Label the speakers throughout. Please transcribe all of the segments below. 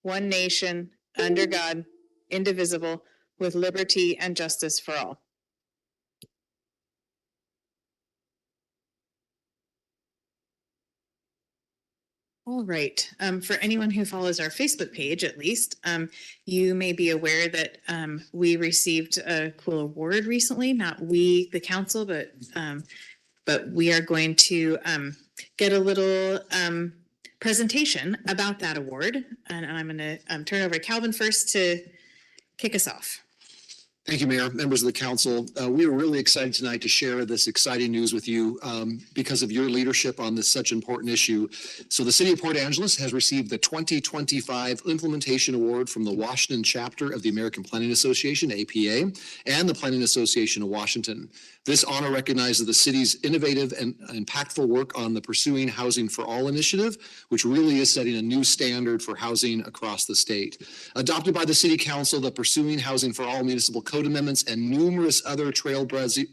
Speaker 1: one nation, under God, indivisible, with liberty and justice for all. All right. For anyone who follows our Facebook page, at least, you may be aware that we received a cool award recently. Not we, the council, but we are going to get a little presentation about that award. And I'm going to turn over to Calvin first to kick us off.
Speaker 2: Thank you, Mayor, members of the council. We are really excited tonight to share this exciting news with you because of your leadership on this such important issue. So the City of Port Angeles has received the 2025 Implementation Award from the Washington chapter of the American Planning Association, APA, and the Planning Association of Washington. This honor recognizes the city's innovative and impactful work on the Pursuing Housing for All initiative, which really is setting a new standard for housing across the state. Adopted by the City Council, the Pursuing Housing for All municipal code amendments and numerous other trailblazing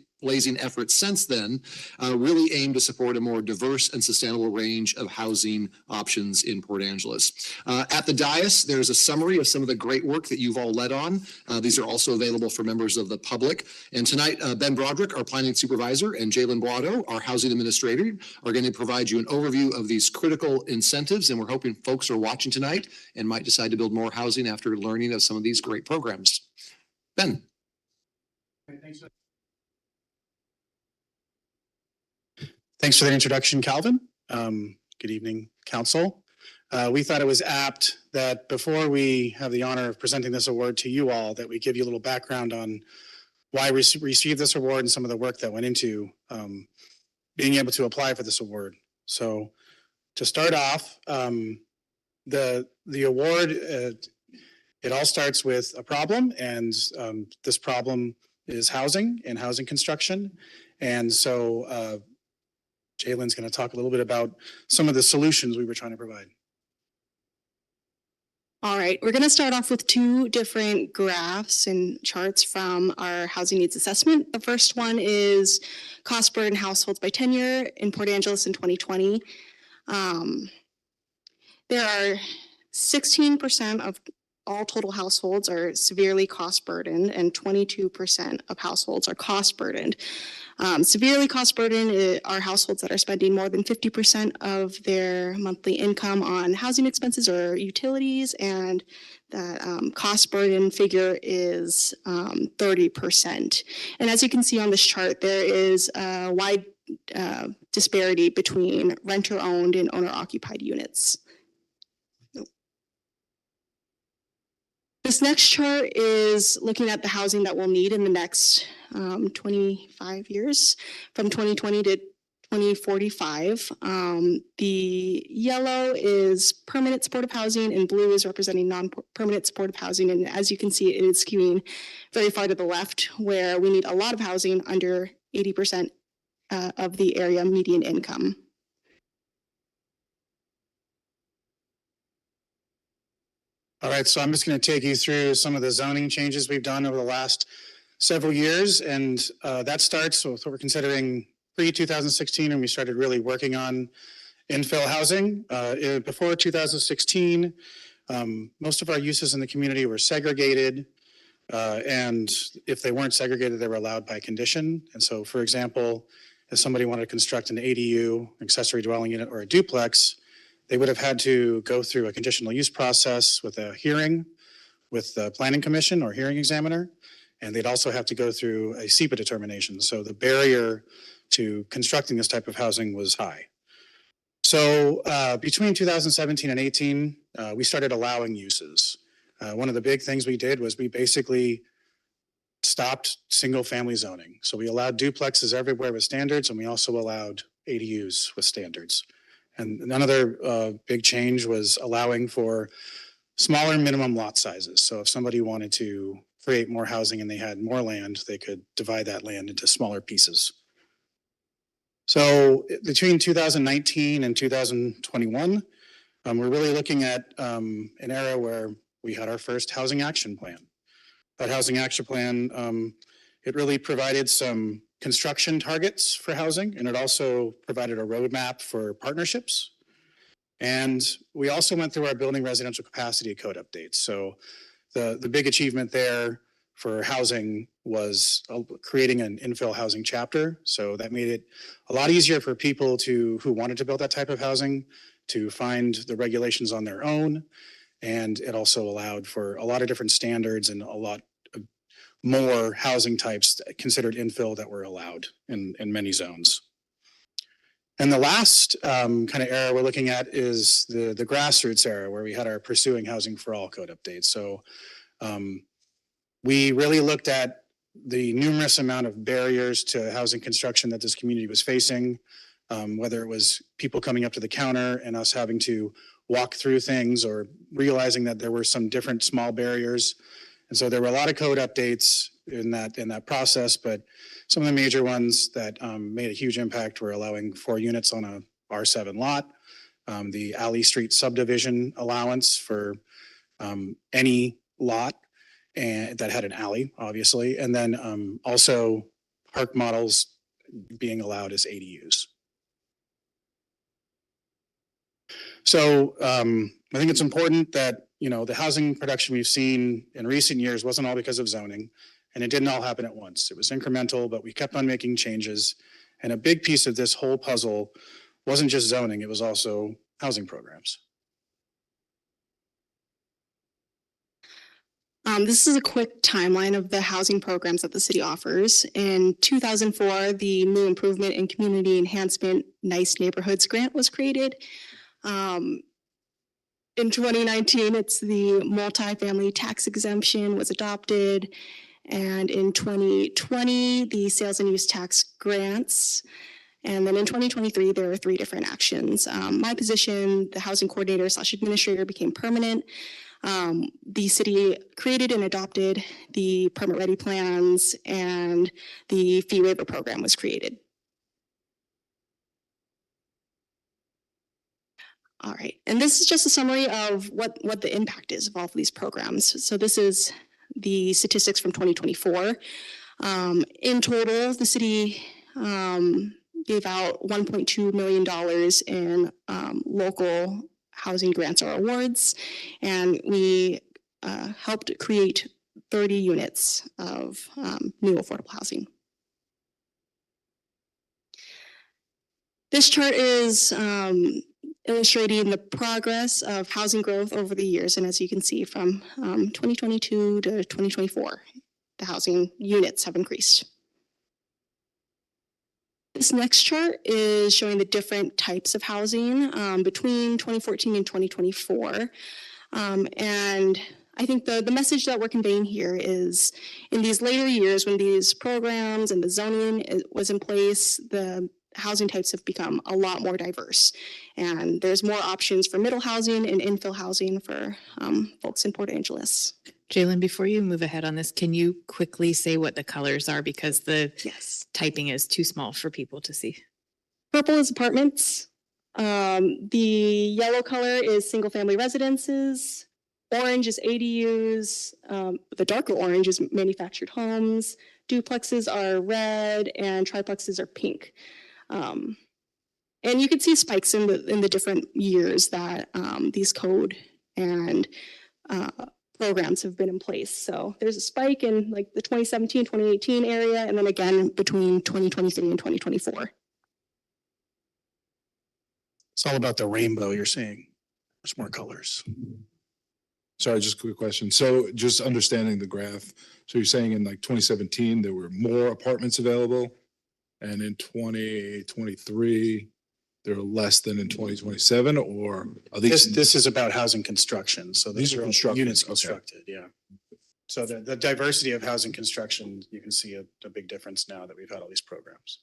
Speaker 2: efforts since then really aim to support a more diverse and sustainable range of housing options in Port Angeles. At the dais, there's a summary of some of the great work that you've all led on. These are also available for members of the public. And tonight, Ben Broderick, our planning supervisor, and Jalen Boado, our housing administrator, are going to provide you an overview of these critical incentives. And we're hoping folks are watching tonight and might decide to build more housing after learning of some of these great programs. Ben.
Speaker 3: Thanks for the introduction, Calvin. Good evening, council. We thought it was apt that before we have the honor of presenting this award to you all, that we give you a little background on why we received this award and some of the work that went into being able to apply for this award. So to start off, the award, it all starts with a problem, and this problem is housing and housing construction. And so Jalen's going to talk a little bit about some of the solutions we were trying to provide.
Speaker 4: All right, we're going to start off with two different graphs and charts from our housing needs assessment. The first one is cost burden households by tenure in Port Angeles in 2020. There are 16% of all total households are severely cost burdened, and 22% of households are cost burdened. Severely cost burdened are households that are spending more than 50% of their monthly income on housing expenses or utilities, and that cost burden figure is 30%. And as you can see on this chart, there is a wide disparity between renter-owned and owner-occupied units. This next chart is looking at the housing that we'll need in the next 25 years, from 2020 to 2045. The yellow is permanent supportive housing, and blue is representing non-permanent supportive housing. And as you can see, it is skewing very far to the left, where we need a lot of housing under 80% of the area median income.
Speaker 3: All right, so I'm just going to take you through some of the zoning changes we've done over the last several years. And that starts with what we're considering pre-2016, and we started really working on infill housing. Before 2016, most of our uses in the community were segregated. And if they weren't segregated, they were allowed by condition. And so, for example, if somebody wanted to construct an ADU, accessory dwelling unit, or a duplex, they would have had to go through a conditional use process with a hearing with the planning commission or hearing examiner, and they'd also have to go through a SEPA determination. So the barrier to constructing this type of housing was high. So between 2017 and 18, we started allowing uses. One of the big things we did was we basically stopped single family zoning. So we allowed duplexes everywhere with standards, and we also allowed ADUs with standards. And another big change was allowing for smaller minimum lot sizes. So if somebody wanted to create more housing and they had more land, they could divide that land into smaller pieces. So between 2019 and 2021, we're really looking at an era where we had our first housing action plan. That housing action plan, it really provided some construction targets for housing, and it also provided a roadmap for partnerships. And we also went through our building residential capacity code updates. So the big achievement there for housing was creating an infill housing chapter. So that made it a lot easier for people who wanted to build that type of housing to find the regulations on their own. And it also allowed for a lot of different standards and a lot more housing types considered infill that were allowed in many zones. And the last kind of era we're looking at is the grassroots era, where we had our Pursuing Housing for All code updates. So we really looked at the numerous amount of barriers to housing construction that this community was facing, whether it was people coming up to the counter and us having to walk through things, or realizing that there were some different small barriers. And so there were a lot of code updates in that process, but some of the major ones that made a huge impact were allowing 4 units on a R7 lot, the Alley Street subdivision allowance for any lot and that had an alley, obviously, and then also park models being allowed as ADUs. So I think it's important that, you know, the housing production we've seen in recent years wasn't all because of zoning, and it didn't all happen at once. It was incremental, but we kept on making changes. And a big piece of this whole puzzle wasn't just zoning, it was also housing programs.
Speaker 4: This is a quick timeline of the housing programs that the city offers. In 2004, the New Improvement and Community Enhancement Nice Neighborhoods Grant was created. In 2019, it's the multifamily tax exemption was adopted. And in 2020, the sales and use tax grants. And then in 2023, there are 3 different actions. My position, the housing coordinator / administrator, became permanent. The city created and adopted the permit ready plans, and the fee waiver program was created. All right, and this is just a summary of what the impact is of all of these programs. So this is the statistics from 2024. In total, the city gave out $1.2 million in local housing grants or awards, and we helped create 30 units of new affordable housing. This chart is illustrating the progress of housing growth over the years, and as you can see, from 2022 to 2024, the housing units have increased. This next chart is showing the different types of housing between 2014 and 2024. And I think the message that we're conveying here is, in these later years, when these programs and the zoning was in place, the housing types have become a lot more diverse. And there's more options for middle housing and infill housing for folks in Port Angeles.
Speaker 1: Jalen, before you move ahead on this, can you quickly say what the colors are? Because the typing is too small for people to see.
Speaker 4: Purple is apartments. The yellow color is single family residences. Orange is ADUs. The darker orange is manufactured homes. Duplexes are red and triplexes are pink. And you can see spikes in the different years that these code and programs have been in place. So there's a spike in like the 2017, 2018 area, and then again between 2023 and 2024.
Speaker 3: It's all about the rainbow you're seeing. There's more colors.
Speaker 5: Sorry, just a quick question. So just understanding the graph. So you're saying in like 2017, there were more apartments available, and in 2023, there are less than in 2027, or are these?
Speaker 3: This is about housing construction. So
Speaker 5: These are constructed,
Speaker 3: units
Speaker 5: okay.
Speaker 3: constructed, yeah. So the diversity of housing construction, you can see a big difference now that we've had all these programs.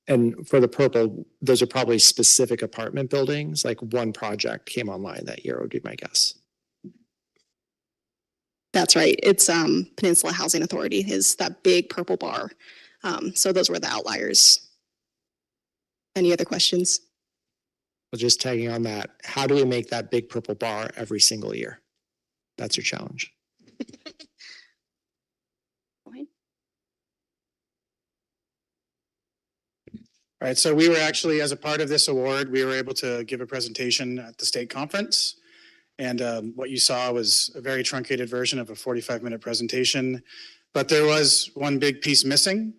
Speaker 6: And for the purple, those are probably specific apartment buildings, like one project came online that year would be my guess.
Speaker 4: That's right. It's Peninsula Housing Authority is that big purple bar. So those were the outliers. Any other questions?
Speaker 6: Well, just tagging on that, how do we make that big purple bar every single year? That's your challenge.
Speaker 3: All right, so we were actually, as a part of this award, we were able to give a presentation at the state conference. And what you saw was a very truncated version of a 45-minute presentation. But there was one big piece missing,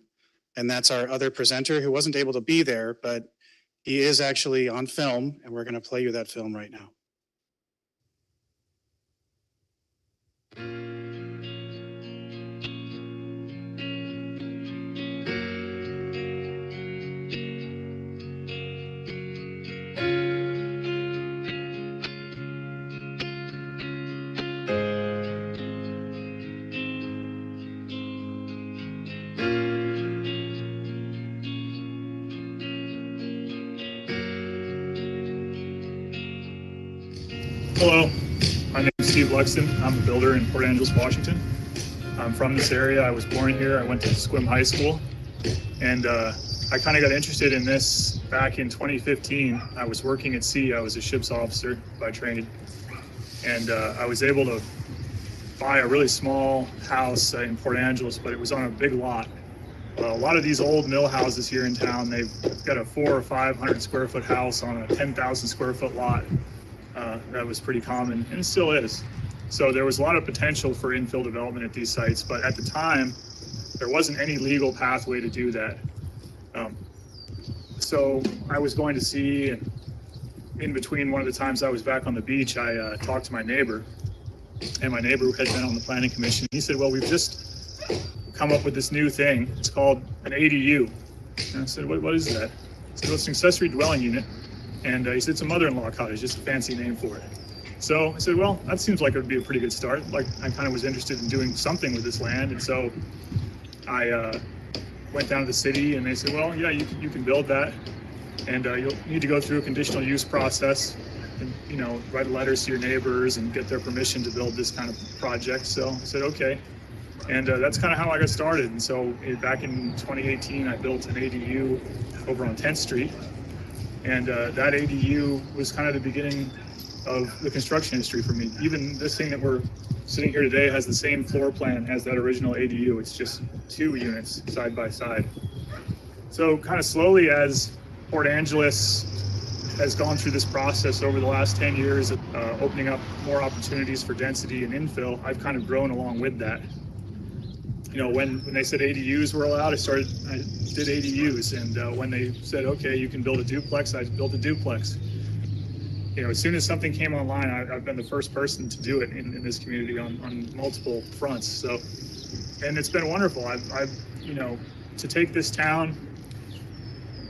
Speaker 3: and that's our other presenter who wasn't able to be there, but he is actually on film, and we're going to play you that film right now.
Speaker 7: Hello, my name is Steve Luxton. I'm a builder in Port Angeles, Washington. I'm from this area. I was born here. I went to Sequim High School, and I kind of got interested in this back in 2015. I was working at sea. I was a ship's officer by training, and I was able to buy a really small house in Port Angeles, but it was on a big lot. A lot of these old mill houses here in town, they've got a 400 or 500 square foot house on a 10,000 square foot lot. That was pretty common, and it still is. So there was a lot of potential for infill development at these sites, but at the time, there wasn't any legal pathway to do that. So I was going to sea, and in between one of the times I was back on the beach, I talked to my neighbor, and my neighbor had been on the planning commission. He said, well, we've just come up with this new thing. It's called an ADU. And I said, what is that? He said, well, it's an accessory dwelling unit. And he said, it's a mother-in-law cottage, just a fancy name for it. So I said, well, that seems like it would be a pretty good start. Like, I kind of was interested in doing something with this land. And so I went down to the city, and they said, well, yeah, you can build that. And you'll need to go through a conditional use process and, you know, write letters to your neighbors and get their permission to build this kind of project. So I said, okay. And that's kind of how I got started. And so back in 2018, I built an ADU over on 10th Street. And that ADU was kind of the beginning of the construction industry for me. Even this thing that we're sitting here today has the same floor plan as that original ADU. It's just 2 units side by side. So kind of slowly, as Port Angeles has gone through this process over the last 10 years of opening up more opportunities for density and infill, I've kind of grown along with that. You know, when they said ADUs were allowed, I did ADUs. And when they said, okay, you can build a duplex, I built a duplex. You know, as soon as something came online, I've been the first person to do it in this community on multiple fronts. So, and it's been wonderful. I've, you know, to take this town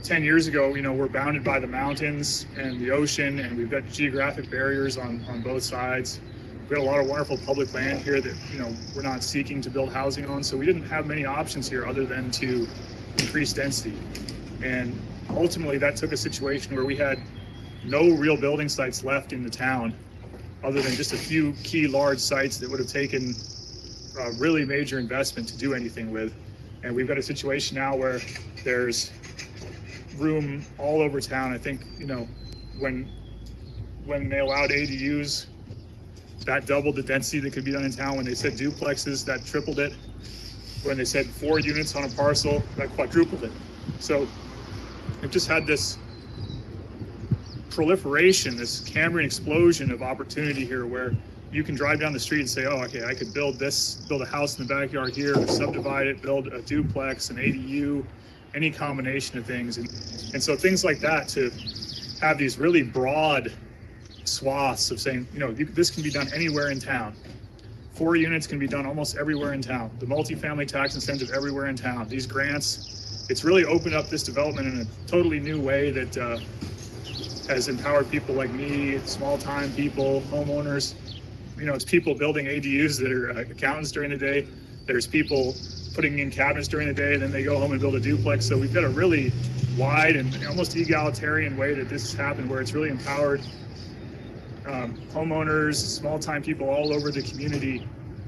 Speaker 7: 10 years ago, you know, we're bounded by the mountains and the ocean, and we've got geographic barriers on both sides. We had a lot of wonderful public land here that, you know, we're not seeking to build housing on. So we didn't have many options here other than to increase density. And ultimately that took a situation where we had no real building sites left in the town other than just a few key large sites that would have taken a really major investment to do anything with. And we've got a situation now where there's room all over town. I think, you know, when they allowed ADUs, that doubled the density that could be done in town. When they said duplexes, that tripled it. When they said 4 units on a parcel, that quadrupled it. So we've just had this proliferation, this Cambrian explosion of opportunity here, where you can drive down the street and say, oh, okay, I could build a house in the backyard here, subdivide it, build a duplex, an ADU, any combination of things. And so things like that, to have these really broad swaths of saying, you know, this can be done anywhere in town. 4 units can be done almost everywhere in town. The multifamily tax incentive everywhere in town. These grants, it's really opened up this development in a totally new way that has empowered people like me, small-time people, homeowners. You know, it's people building ADUs that are accountants during the day. There's people putting in cabinets during the day, and then they go home and build a duplex. So we've got a really wide and almost egalitarian way that this has happened, where it's really empowered homeowners, small-time people all over the community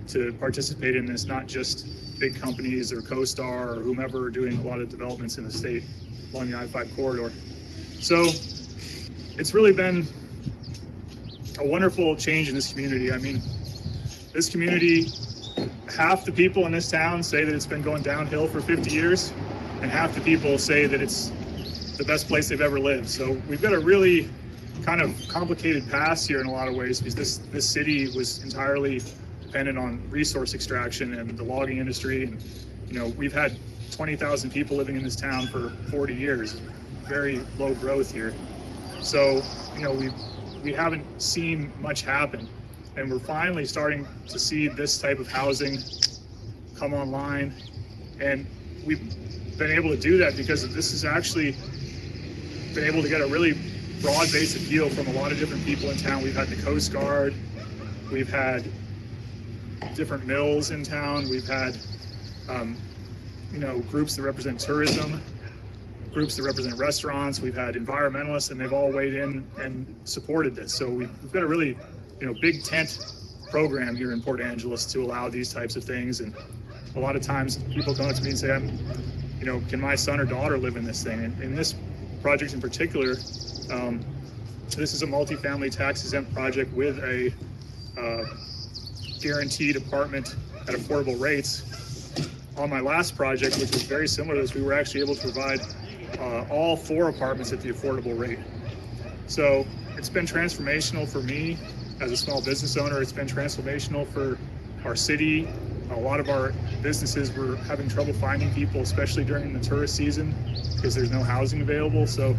Speaker 7: to participate in this, not just big companies or CoStar or whomever are doing a lot of developments in the state along the I-5 corridor. So it's really been a wonderful change in this community. I mean, this community, half the people in this town say that it's been going downhill for 50 years, and half the people say that it's the best place they've ever lived. So we've got a really kind of complicated past here in a lot of ways, because this city was entirely dependent on resource extraction and the logging industry. And, you know, we've had 20,000 people living in this town for 40 years, very low growth here. So, you know, we haven't seen much happen, and we're finally starting to see this type of housing come online. And we've been able to do that because this has actually been able to get a really broad-based appeal from a lot of different people in town. We've had the Coast Guard, we've had different mills in town, we've had you know, groups that represent tourism, groups that represent restaurants, we've had environmentalists, and they've all weighed in and supported this. So we've got a really, you know, big tent program here in Port Angeles to allow these types of things. And a lot of times people come up to me and say, you know, can my son or daughter live in this thing? And in this project in particular, this is a multifamily tax exempt project with a guaranteed apartment at affordable rates. On my last project, which was very similar to this, we were actually able to provide all 4 apartments at the affordable rate. So it's been transformational for me as a small business owner. It's been transformational for our city. A lot of our businesses were having trouble finding people, especially during the tourist season, because there's no housing available. So,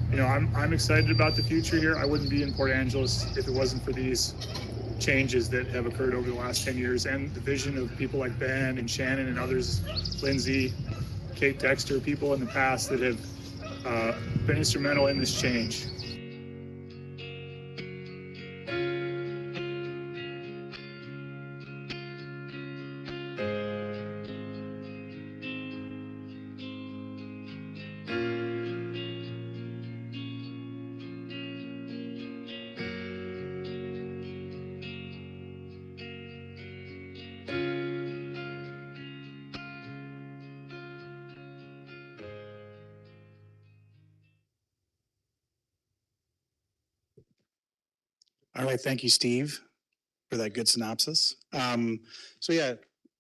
Speaker 7: you know, I'm excited about the future here. I wouldn't be in Port Angeles if it wasn't for these changes that have occurred over the last 10 years, and the vision of people like Ben and Shannon and others, Lindsay, Kate Dexter, people in the past that have been instrumental in this change.
Speaker 3: All right, thank you, Steve, for that good synopsis. So yeah,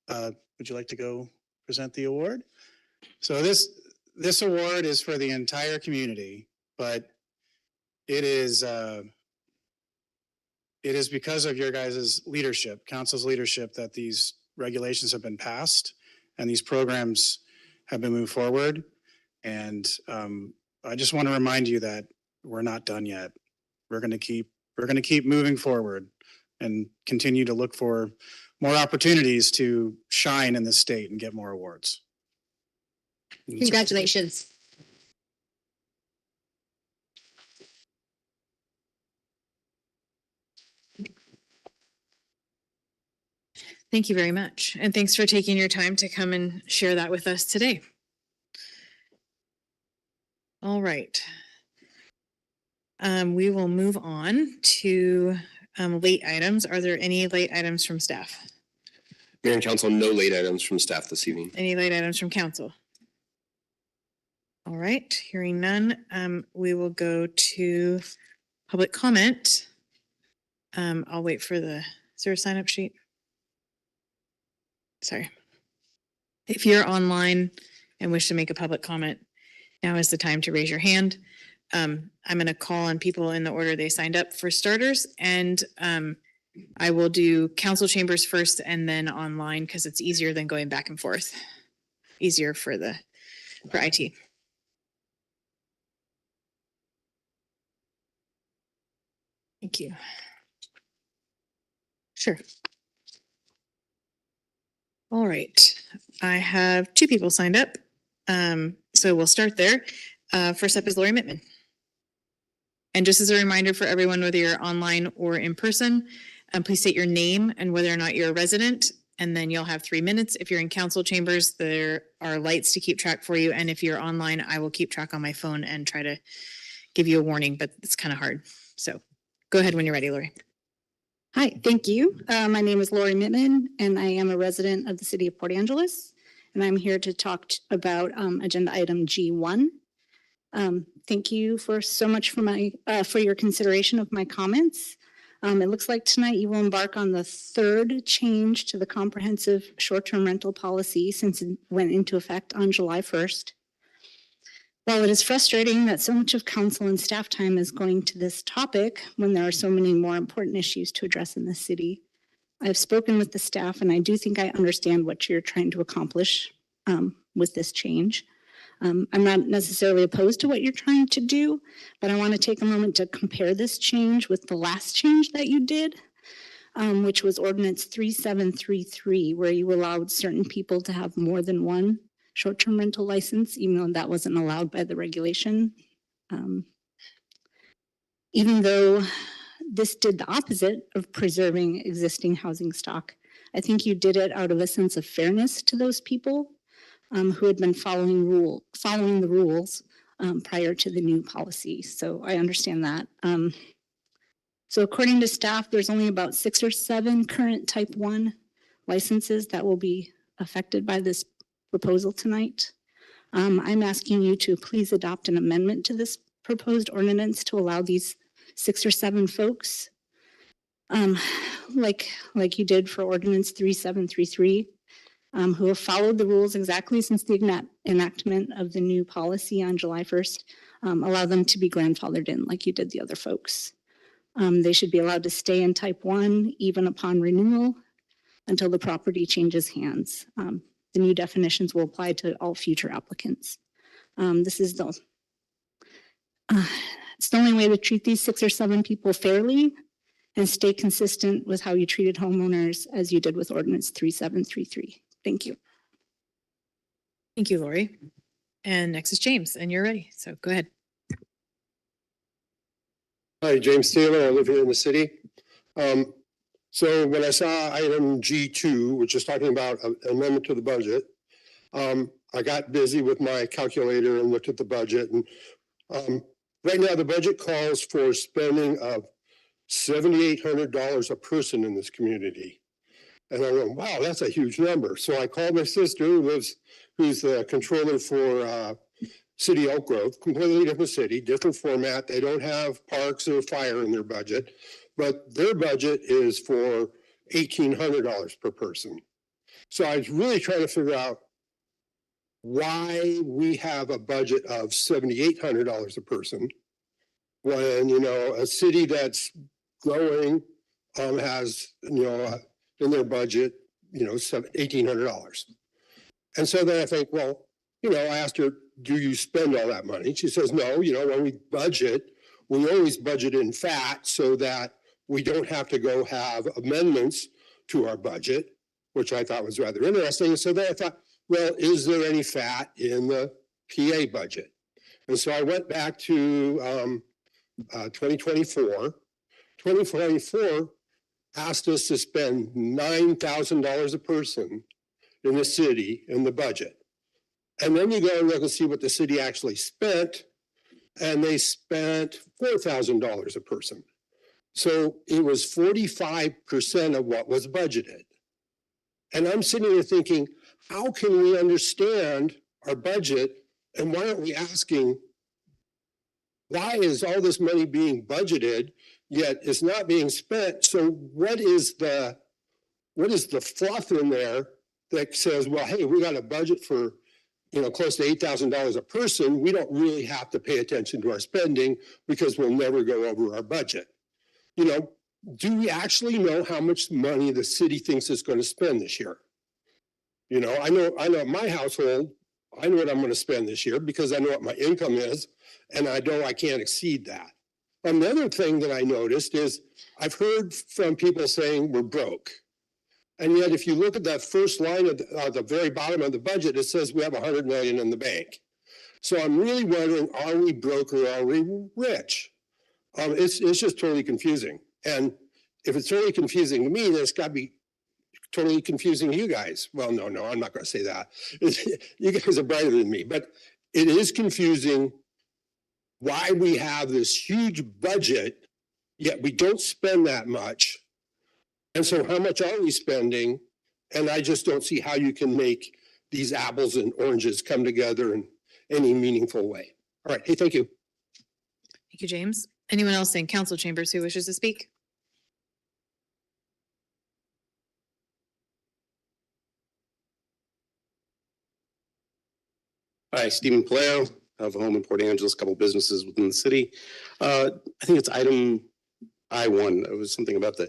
Speaker 3: would you like to go present the award? So this award is for the entire community, but it is because of your guys' leadership, council's leadership, that these regulations have been passed and these programs have been moved forward. And I just want to remind you that we're not done yet. We're going to keep moving forward and continue to look for more opportunities to shine in this state and get more awards.
Speaker 8: Congratulations.
Speaker 1: Thank you very much. And thanks for taking your time to come and share that with us today. All right. We will move on to late items. Are there any late items from staff?
Speaker 9: Mayor and Council, no late items from staff this evening.
Speaker 1: Any late items from council? All right, hearing none, we will go to public comment. I'll wait for is there a sign up sheet? Sorry. If you're online and wish to make a public comment, now is the time to raise your hand. I'm going to call on people in the order they signed up for starters, and I will do council chambers first and then online because it's easier than going back and forth. Easier for IT. Thank you. Sure. All right. I have 2 people signed up. So we'll start there. First up is Lori Mittman. And just as a reminder for everyone, whether you're online or in person, please state your name and whether or not you're a resident, and then you'll have 3 minutes. If you're in council chambers, there are lights to keep track for you. And if you're online, I will keep track on my phone and try to give you a warning, but it's kind of hard. So go ahead when you're ready, Lori.
Speaker 4: Hi, thank you. My name is Lori Mittman, and I am a resident of the city of Port Angeles, and I'm here to talk about agenda item G1. Thank you so much for your consideration of my comments. It looks like tonight you will embark on the 3rd change to the comprehensive short-term rental policy since it went into effect on July 1st.
Speaker 8: While it is frustrating that so much of council and staff time is going to this topic when there are so many more important issues to address in the city, I've spoken with the staff and I do think I understand what you're trying to accomplish with this change. I'm not necessarily opposed to what you're trying to do, but I want to take a moment to compare this change with the last change that you did, which was Ordinance 3733, where you allowed certain people to have more than one short-term rental license, even though that wasn't allowed by the regulation. Even though this did the opposite of preserving existing housing stock, I think you did it out of a sense of fairness to those people who had been following the rules prior to the new policy. So I understand that. So according to staff, there's only about 6 or 7 current type 1 licenses that will be affected by this proposal tonight. I'm asking you to please adopt an amendment to this proposed ordinance to allow these 6 or 7 folks, like you did for Ordinance 3733, who have followed the rules exactly since the enactment of the new policy on July 1st, allow them to be grandfathered in like you did the other folks. They should be allowed to stay in type 1 even upon renewal until the property changes hands. The new definitions will apply to all future applicants. It's the only way to treat these 6 or 7 people fairly and stay consistent with how you treated homeowners as you did with Ordinance 3733. Thank you.
Speaker 1: Thank you, Lori. And next is James, and you're ready. So go ahead.
Speaker 10: Hi, James Taylor. I live here in the city. So when I saw item G2, which is talking about an amendment to the budget, I got busy with my calculator and looked at the budget. And right now, the budget calls for spending of $7,800 a person in this community. And I went, wow, that's a huge number. So I called my sister, who's the controller for City Oak Grove, completely different city, different format. They don't have parks or fire in their budget, but their budget is for $1,800 per person. So I was really trying to figure out why we have a budget of $7,800 a person when, a city that's growing has, in their budget, $1,800. And so then I think, well, I asked her, do you spend all that money? She says, no, when we budget, we always budget in fat so that we don't have to go have amendments to our budget, which I thought was rather interesting. So then I thought, well, is there any fat in the PA budget? And so I went back to 2024. 2024 asked us to spend $9,000 a person in the city in the budget. And then you go and look and see what the city actually spent, and they spent $4,000 a person. So it was 45% of what was budgeted. And I'm sitting here thinking, how can we understand our budget, and why aren't we asking, why is all this money being budgeted, yet it's not being spent? So what is the fluff in there that says, well, hey, we got a budget for close to $8,000 a person. We don't really have to pay attention to our spending because we'll never go over our budget. Do we actually know how much money the city thinks it's going to spend this year? I know my household, I know what I'm going to spend this year because I know what my income is, and I know I can't exceed that. Another thing that I noticed is I've heard from people saying we're broke. And yet, if you look at that first line at the very bottom of the budget, it says we have $100 million in the bank. So I'm really wondering, are we broke or are we rich? It's just totally confusing. And if it's totally confusing to me, then it's got to be totally confusing to you guys. Well, no, I'm not going to say that. You guys are brighter than me, but it is confusing why we have this huge budget, yet we don't spend that much. And so how much are we spending? And I just don't see how you can make these apples and oranges come together in any meaningful way. All right. Hey, thank you.
Speaker 1: Thank you, James. Anyone else in council chambers who wishes to speak?
Speaker 11: Hi, Stephen Paleo, have a home in Port Angeles, a couple businesses within the city. I think it's item I-1. It was something about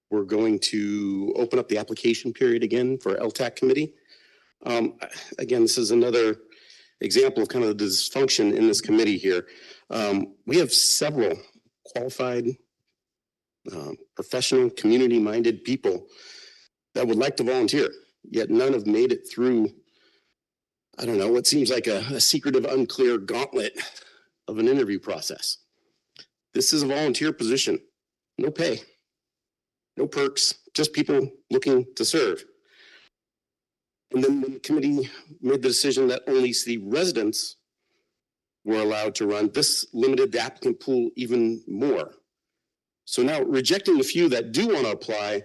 Speaker 11: we're going to open up the application period again for LTAC committee. Again, this is another example of kind of the dysfunction in this committee here. We have several qualified, professional, community-minded people that would like to volunteer, yet none have made it through, I don't know, what seems like a secretive, unclear gauntlet of an interview process. This is a volunteer position, no pay, no perks, just people looking to serve. And then when the committee made the decision that only city residents were allowed to run, this limited the applicant pool even more. So now rejecting the few that do want to apply,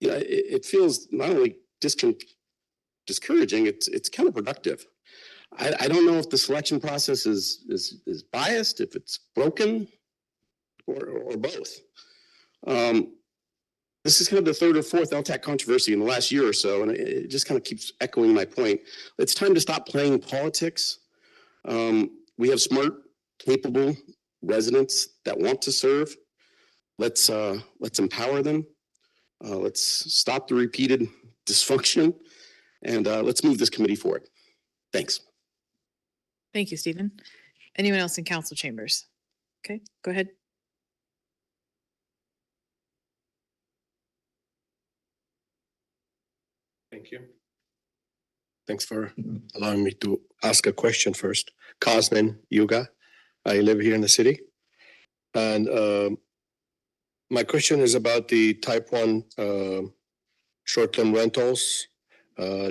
Speaker 11: you know, it feels not only discouraging, it's counterproductive. I don't know if the selection process is biased, if it's broken, or both. This is kind of the third or fourth LTAC controversy in the last year or so, and it just kind of keeps echoing my point. It's time to stop playing politics. We have smart, capable residents that want to serve. Let's empower them. Let's stop the repeated dysfunction, and let's move this committee forward. Thanks.
Speaker 1: Thank you, Stephen. Anyone else in council chambers? Okay, go ahead.
Speaker 12: Thank you. Thanks for allowing me to ask a question first. Cosman Yuga. I live here in the city. And my question is about the type 1 short-term rentals,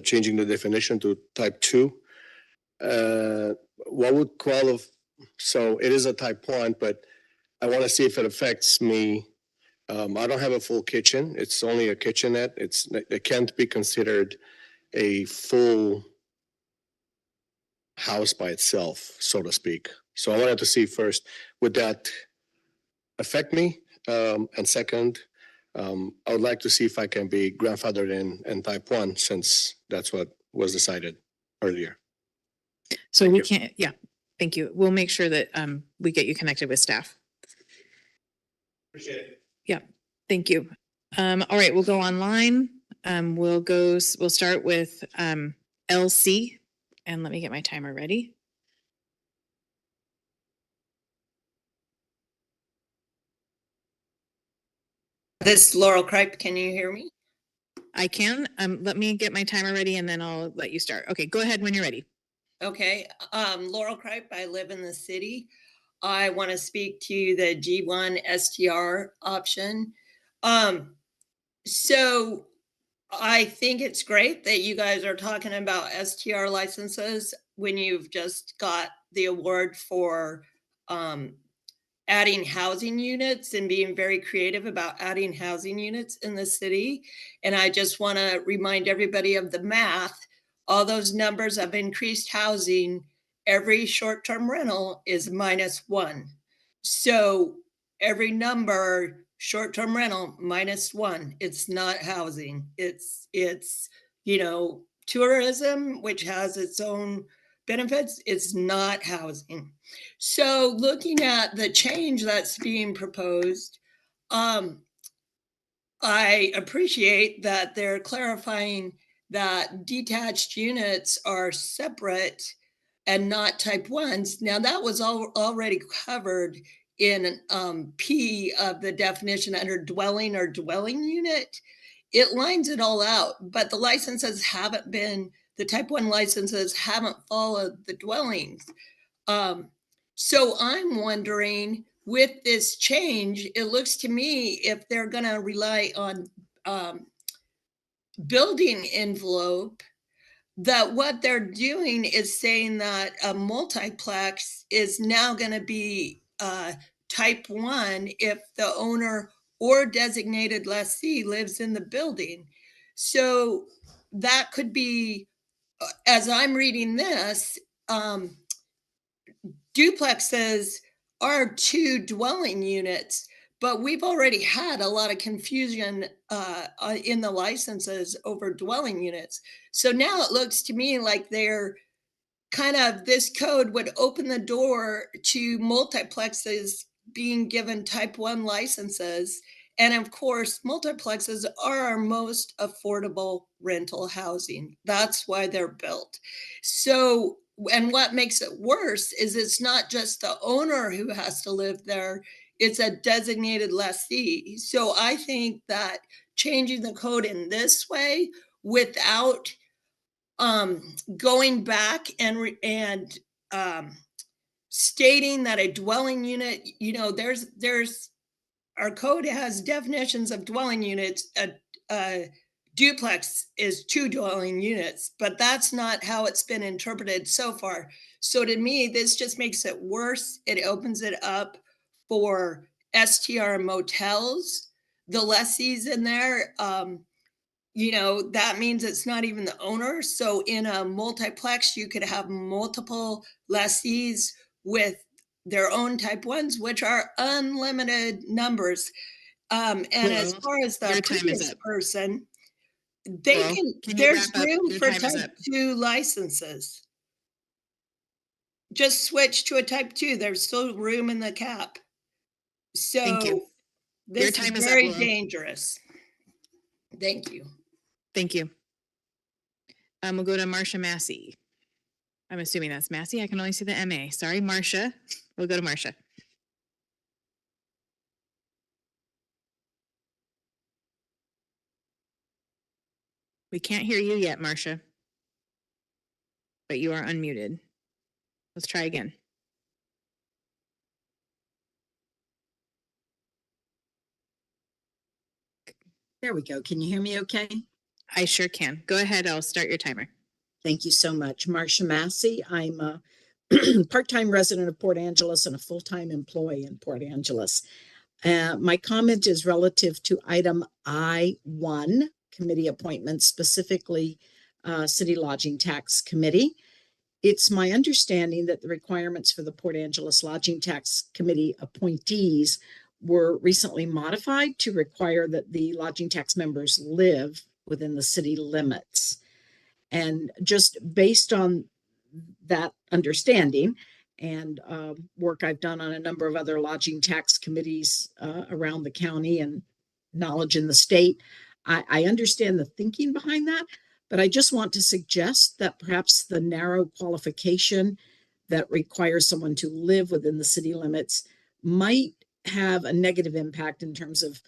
Speaker 12: changing the definition to type 2. What would qualify? So it is a type 1, but I want to see if it affects me. I don't have a full kitchen. It's only a kitchenette. It can't be considered a full house by itself, so to speak. So I wanted to see first, would that affect me? And second, I would like to see if I can be grandfathered in type 1, since that's what was decided earlier.
Speaker 1: So we can't, yeah, thank you. We'll make sure that we get you connected with staff.
Speaker 12: Appreciate it.
Speaker 1: Yeah, thank you. All right, we'll go online. We'll start with LC, and let me get my timer ready.
Speaker 13: This is Laurel Kripe. Can you hear me?
Speaker 1: I can. Let me get my timer ready and then I'll let you start. Okay, go ahead when you're ready.
Speaker 13: Okay. Laurel Kripe. I live in the city. I want to speak to the G1 STR option. So I think it's great that you guys are talking about STR licenses when you've just got the award for adding housing units and being very creative about adding housing units in the city. And I just want to remind everybody of the math. All those numbers of increased housing, every short-term rental is -1. So every number, short-term rental, -1. It's not housing. It's, you know, tourism, which has its own benefits. It's not housing. So looking at the change that's being proposed, I appreciate that they're clarifying that detached units are separate and not type 1s. Now that was already covered in P of the definition under dwelling or dwelling unit. It lines it all out, but the licenses haven't been, the type 1 licenses haven't followed the dwellings. So I'm wondering, with this change, it looks to me if they're going to rely on building envelope, that what they're doing is saying that a multiplex is now going to be type 1 if the owner or designated lessee lives in the building. So that could be, as I'm reading this, duplexes are 2 dwelling units, but we've already had a lot of confusion in the licenses over dwelling units. So now it looks to me like they're kind of this code would open the door to multiplexes being given type 1 licenses. And of course, multiplexes are our most affordable rental housing. That's why they're built. So, and what makes it worse is it's not just the owner who has to live there, it's a designated lessee. So I think that changing the code in this way without going back and stating that a dwelling unit, there's our code has definitions of dwelling units. A duplex is 2 dwelling units, but that's not how it's been interpreted so far. So to me, this just makes it worse. It opens it up for STR motels, the lessees in there. That means it's not even the owner. So in a multiplex, you could have multiple lessees with their own type 1s, which are unlimited numbers. And as
Speaker 1: Well,
Speaker 13: far as the
Speaker 1: your time is
Speaker 13: previous
Speaker 1: up.
Speaker 13: person,
Speaker 1: Well, can you
Speaker 13: there's
Speaker 1: wrap up?
Speaker 13: room
Speaker 1: Your
Speaker 13: for
Speaker 1: time is
Speaker 13: type
Speaker 1: up.
Speaker 13: 2 licenses. Just switch to a type 2. There's still room in the cap.
Speaker 1: Thank you.
Speaker 13: So this is
Speaker 1: time is up,
Speaker 13: very
Speaker 1: Willow.
Speaker 13: dangerous. Thank you.
Speaker 1: Thank you. We'll go to Marcia Massey. I'm assuming that's Massey. I can only see the MA. Sorry, Marcia. We'll go to Marcia. We can't hear you yet, Marcia. But you are unmuted. Let's try again.
Speaker 14: There we go. Can you hear me okay?
Speaker 1: I sure can. Go ahead. I'll start your timer.
Speaker 14: Thank you so much. Marcia Massey. I'm a part-time resident of Port Angeles and a full-time employee in Port Angeles. My comment is relative to item I-1, committee appointments, specifically City Lodging Tax Committee. It's my understanding that the requirements for the Port Angeles Lodging Tax Committee appointees were recently modified to require that the lodging tax members live within the city limits. And just based on that understanding and work I've done on a number of other lodging tax committees around the county and knowledge in the state, I understand the thinking behind that, but I just want to suggest that perhaps the narrow qualification that requires someone to live within the city limits might have a negative impact in terms of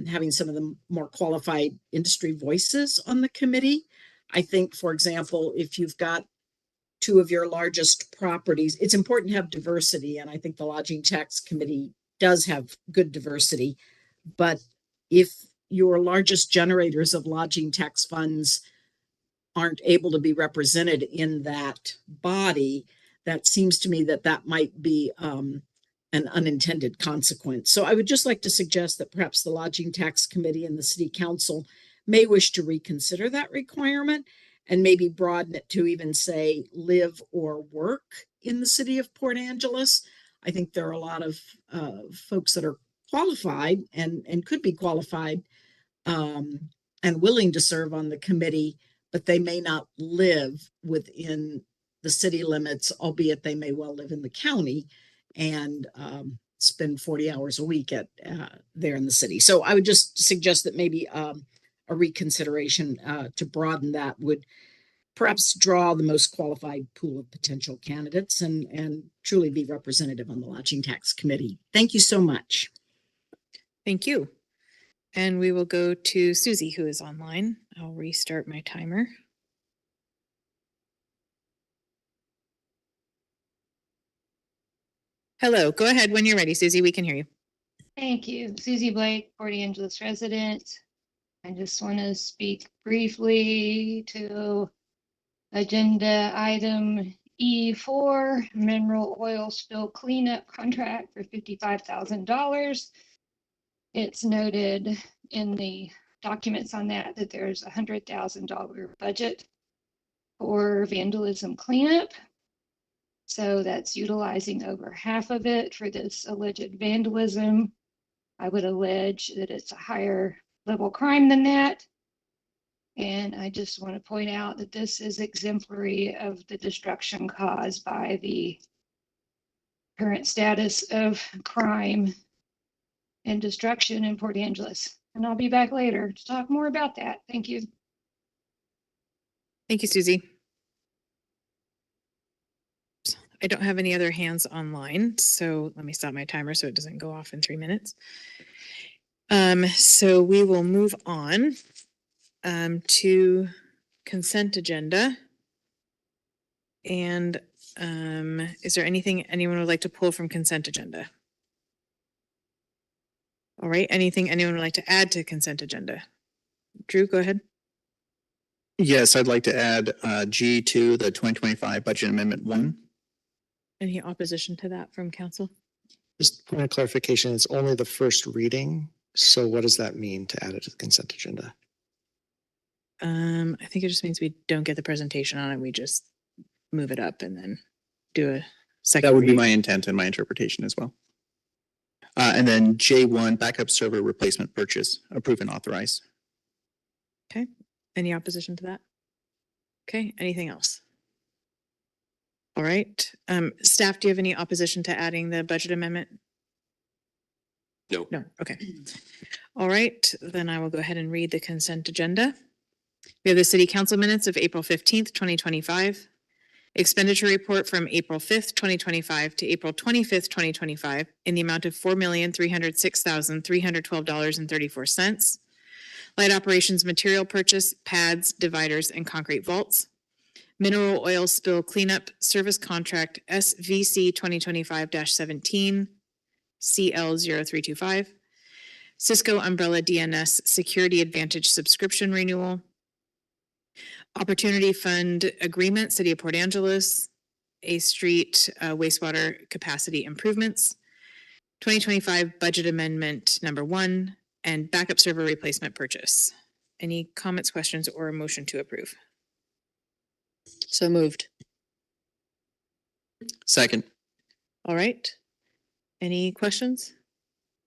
Speaker 14: having some of the more qualified industry voices on the committee. I think, for example, if you've got 2 of your largest properties, it's important to have diversity. And I think the Lodging Tax Committee does have good diversity. But if your largest generators of lodging tax funds aren't able to be represented in that body, that seems to me that that might be an unintended consequence. So I would just like to suggest that perhaps the Lodging Tax Committee and the City Council may wish to reconsider that requirement and maybe broaden it to even say live or work in the city of Port Angeles. I think there are a lot of folks that are qualified and could be qualified and willing to serve on the committee, but they may not live within the city limits, albeit they may well live in the county and spend 40 hours a week at there in the city. So I would just suggest that maybe a reconsideration to broaden that would perhaps draw the most qualified pool of potential candidates and truly be representative on the Lodging Tax Committee. Thank you so much.
Speaker 1: Thank you. And we will go to Susie, who is online. I'll restart my timer. Hello, go ahead when you're ready, Susie. We can hear you.
Speaker 15: Thank you. Susie Blake, Port Angeles resident. I just want to speak briefly to agenda item E4, mineral oil spill cleanup contract for $55,000. It's noted in the documents on that there's a $100,000 budget for vandalism cleanup. So that's utilizing over half of it for this alleged vandalism. I would allege that it's a higher level crime than that. And I just want to point out that this is exemplary of the destruction caused by the current status of crime and destruction in Port Angeles. And I'll be back later to talk more about that. Thank you.
Speaker 1: Thank you, Susie. I don't have any other hands online, so let me stop my timer so it doesn't go off in 3 minutes. So we will move on to consent agenda. And is there anything anyone would like to pull from consent agenda? All right, anything anyone would like to add to consent agenda? Drew, go ahead.
Speaker 16: Yes, I'd like to add G2, the 2025 Budget Amendment 1.
Speaker 1: Any opposition to that from council?
Speaker 6: Just point of clarification, it's only the first reading. So what does that mean to add it to the consent agenda?
Speaker 1: I think it just means we don't get the presentation on it. We just move it up and then do a second.
Speaker 16: That would be
Speaker 1: read.
Speaker 16: my intent and my interpretation as well. And then J1, backup server replacement purchase, approve and authorize.
Speaker 1: Okay, any opposition to that? Okay, anything else? All right, staff, do you have any opposition to adding the budget amendment?
Speaker 9: No.
Speaker 1: No, okay. All right, then I will go ahead and read the consent agenda. We have the city council minutes of April 15th, 2025. Expenditure report from April 5th, 2025 to April 25th, 2025 in the amount of $4,306,312.34. Light operations material purchase, pads, dividers, and concrete vaults. Mineral oil spill cleanup service contract SVC 2025-17 CL0325. Cisco Umbrella DNS Security Advantage subscription renewal. Opportunity Fund Agreement, City of Port Angeles, A Street wastewater capacity improvements, 2025 Budget Amendment number 1, and backup server replacement purchase. Any comments, questions, or a motion to approve?
Speaker 17: So moved.
Speaker 16: Second.
Speaker 1: All right. Any questions?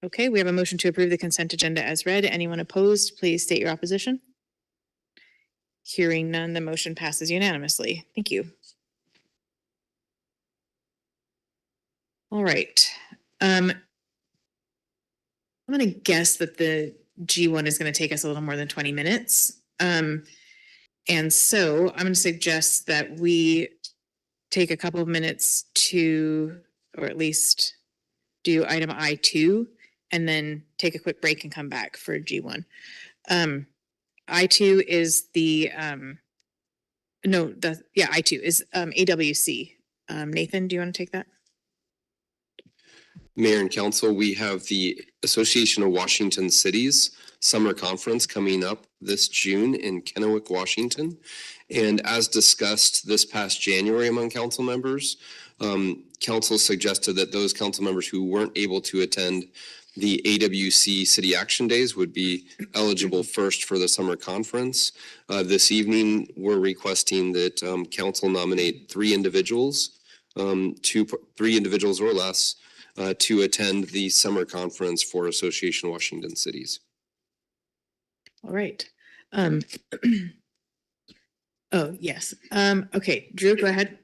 Speaker 1: Okay, we have a motion to approve the consent agenda as read. Anyone opposed, please state your opposition. Hearing none, the motion passes unanimously. Thank you. All right. I'm going to guess that the G1 is going to take us a little more than 20 minutes. And so I'm going to suggest that we take a couple of minutes to, or at least do item I2, and then take a quick break and come back for G1. I2 is the, I2 is AWC. Nathan, do you want to take that?
Speaker 9: Mayor and council, we have the Association of Washington Cities Summer Conference coming up this June in Kennewick, Washington. And as discussed this past January among council members, council suggested that those council members who weren't able to attend the AWC City Action Days would be eligible first for the summer conference. This evening, we're requesting that council nominate 3 individuals, 3 individuals or less, to attend the summer conference for Association of Washington Cities.
Speaker 1: All right. Oh, yes. Okay, Drew, go ahead.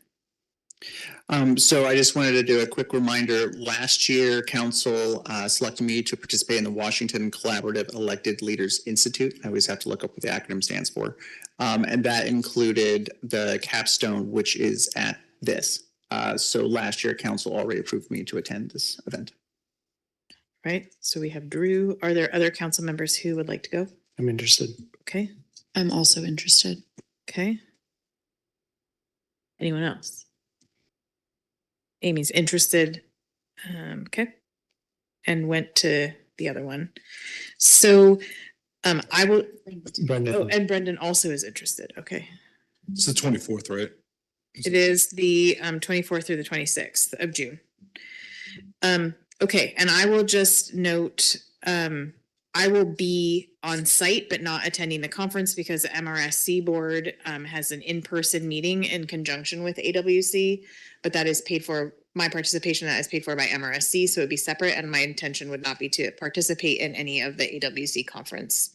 Speaker 16: So I just wanted to do a quick reminder. Last year, council selected me to participate in the Washington Collaborative Elected Leaders Institute. I always have to look up what the acronym stands for. And that included the capstone, which is at this. So last year, council already approved me to attend this event.
Speaker 1: Right, so we have Drew. Are there other council members who would like to go?
Speaker 6: I'm interested.
Speaker 1: Okay.
Speaker 17: I'm also interested.
Speaker 1: Okay. Anyone else? Amy's interested. Okay. And went to the other one. So I will.
Speaker 6: Brendan.
Speaker 1: Oh, and Brendan also is interested. Okay.
Speaker 5: It's the 24th, right?
Speaker 1: It is the 24th through the 26th of June. Okay, and I will just note, I will be on site but not attending the conference because the MRSC board has an in-person meeting in conjunction with AWC, but that is paid for, my participation in that is paid for by MRSC, so it'd be separate, and my intention would not be to participate in any of the AWC conference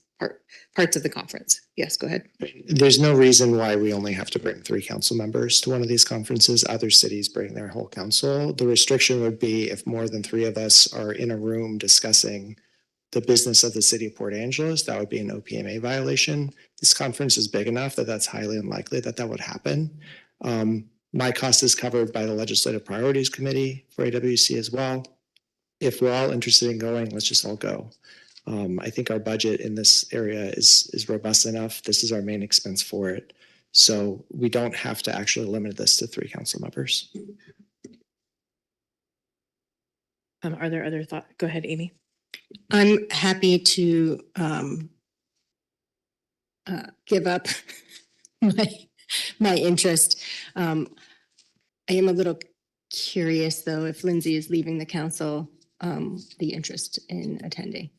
Speaker 1: parts of the conference. Yes, go ahead.
Speaker 6: There's no reason why we only have to bring 3 council members to one of these conferences. Other cities bring their whole council. The restriction would be if more than 3 of us are in a room discussing the business of the city of Port Angeles, that would be an OPMA violation. This conference is big enough that that's highly unlikely that that would happen. My cost is covered by the Legislative Priorities Committee for AWC as well. If we're all interested in going, let's just all go. I think our budget in this area is robust enough. This is our main expense for it. So we don't have to actually limit this to 3 council members.
Speaker 1: Are there other thoughts? Go ahead, Amy.
Speaker 18: I'm happy to give up my interest. I am a little curious, though, if Lindsay is leaving the council, the interest in attending.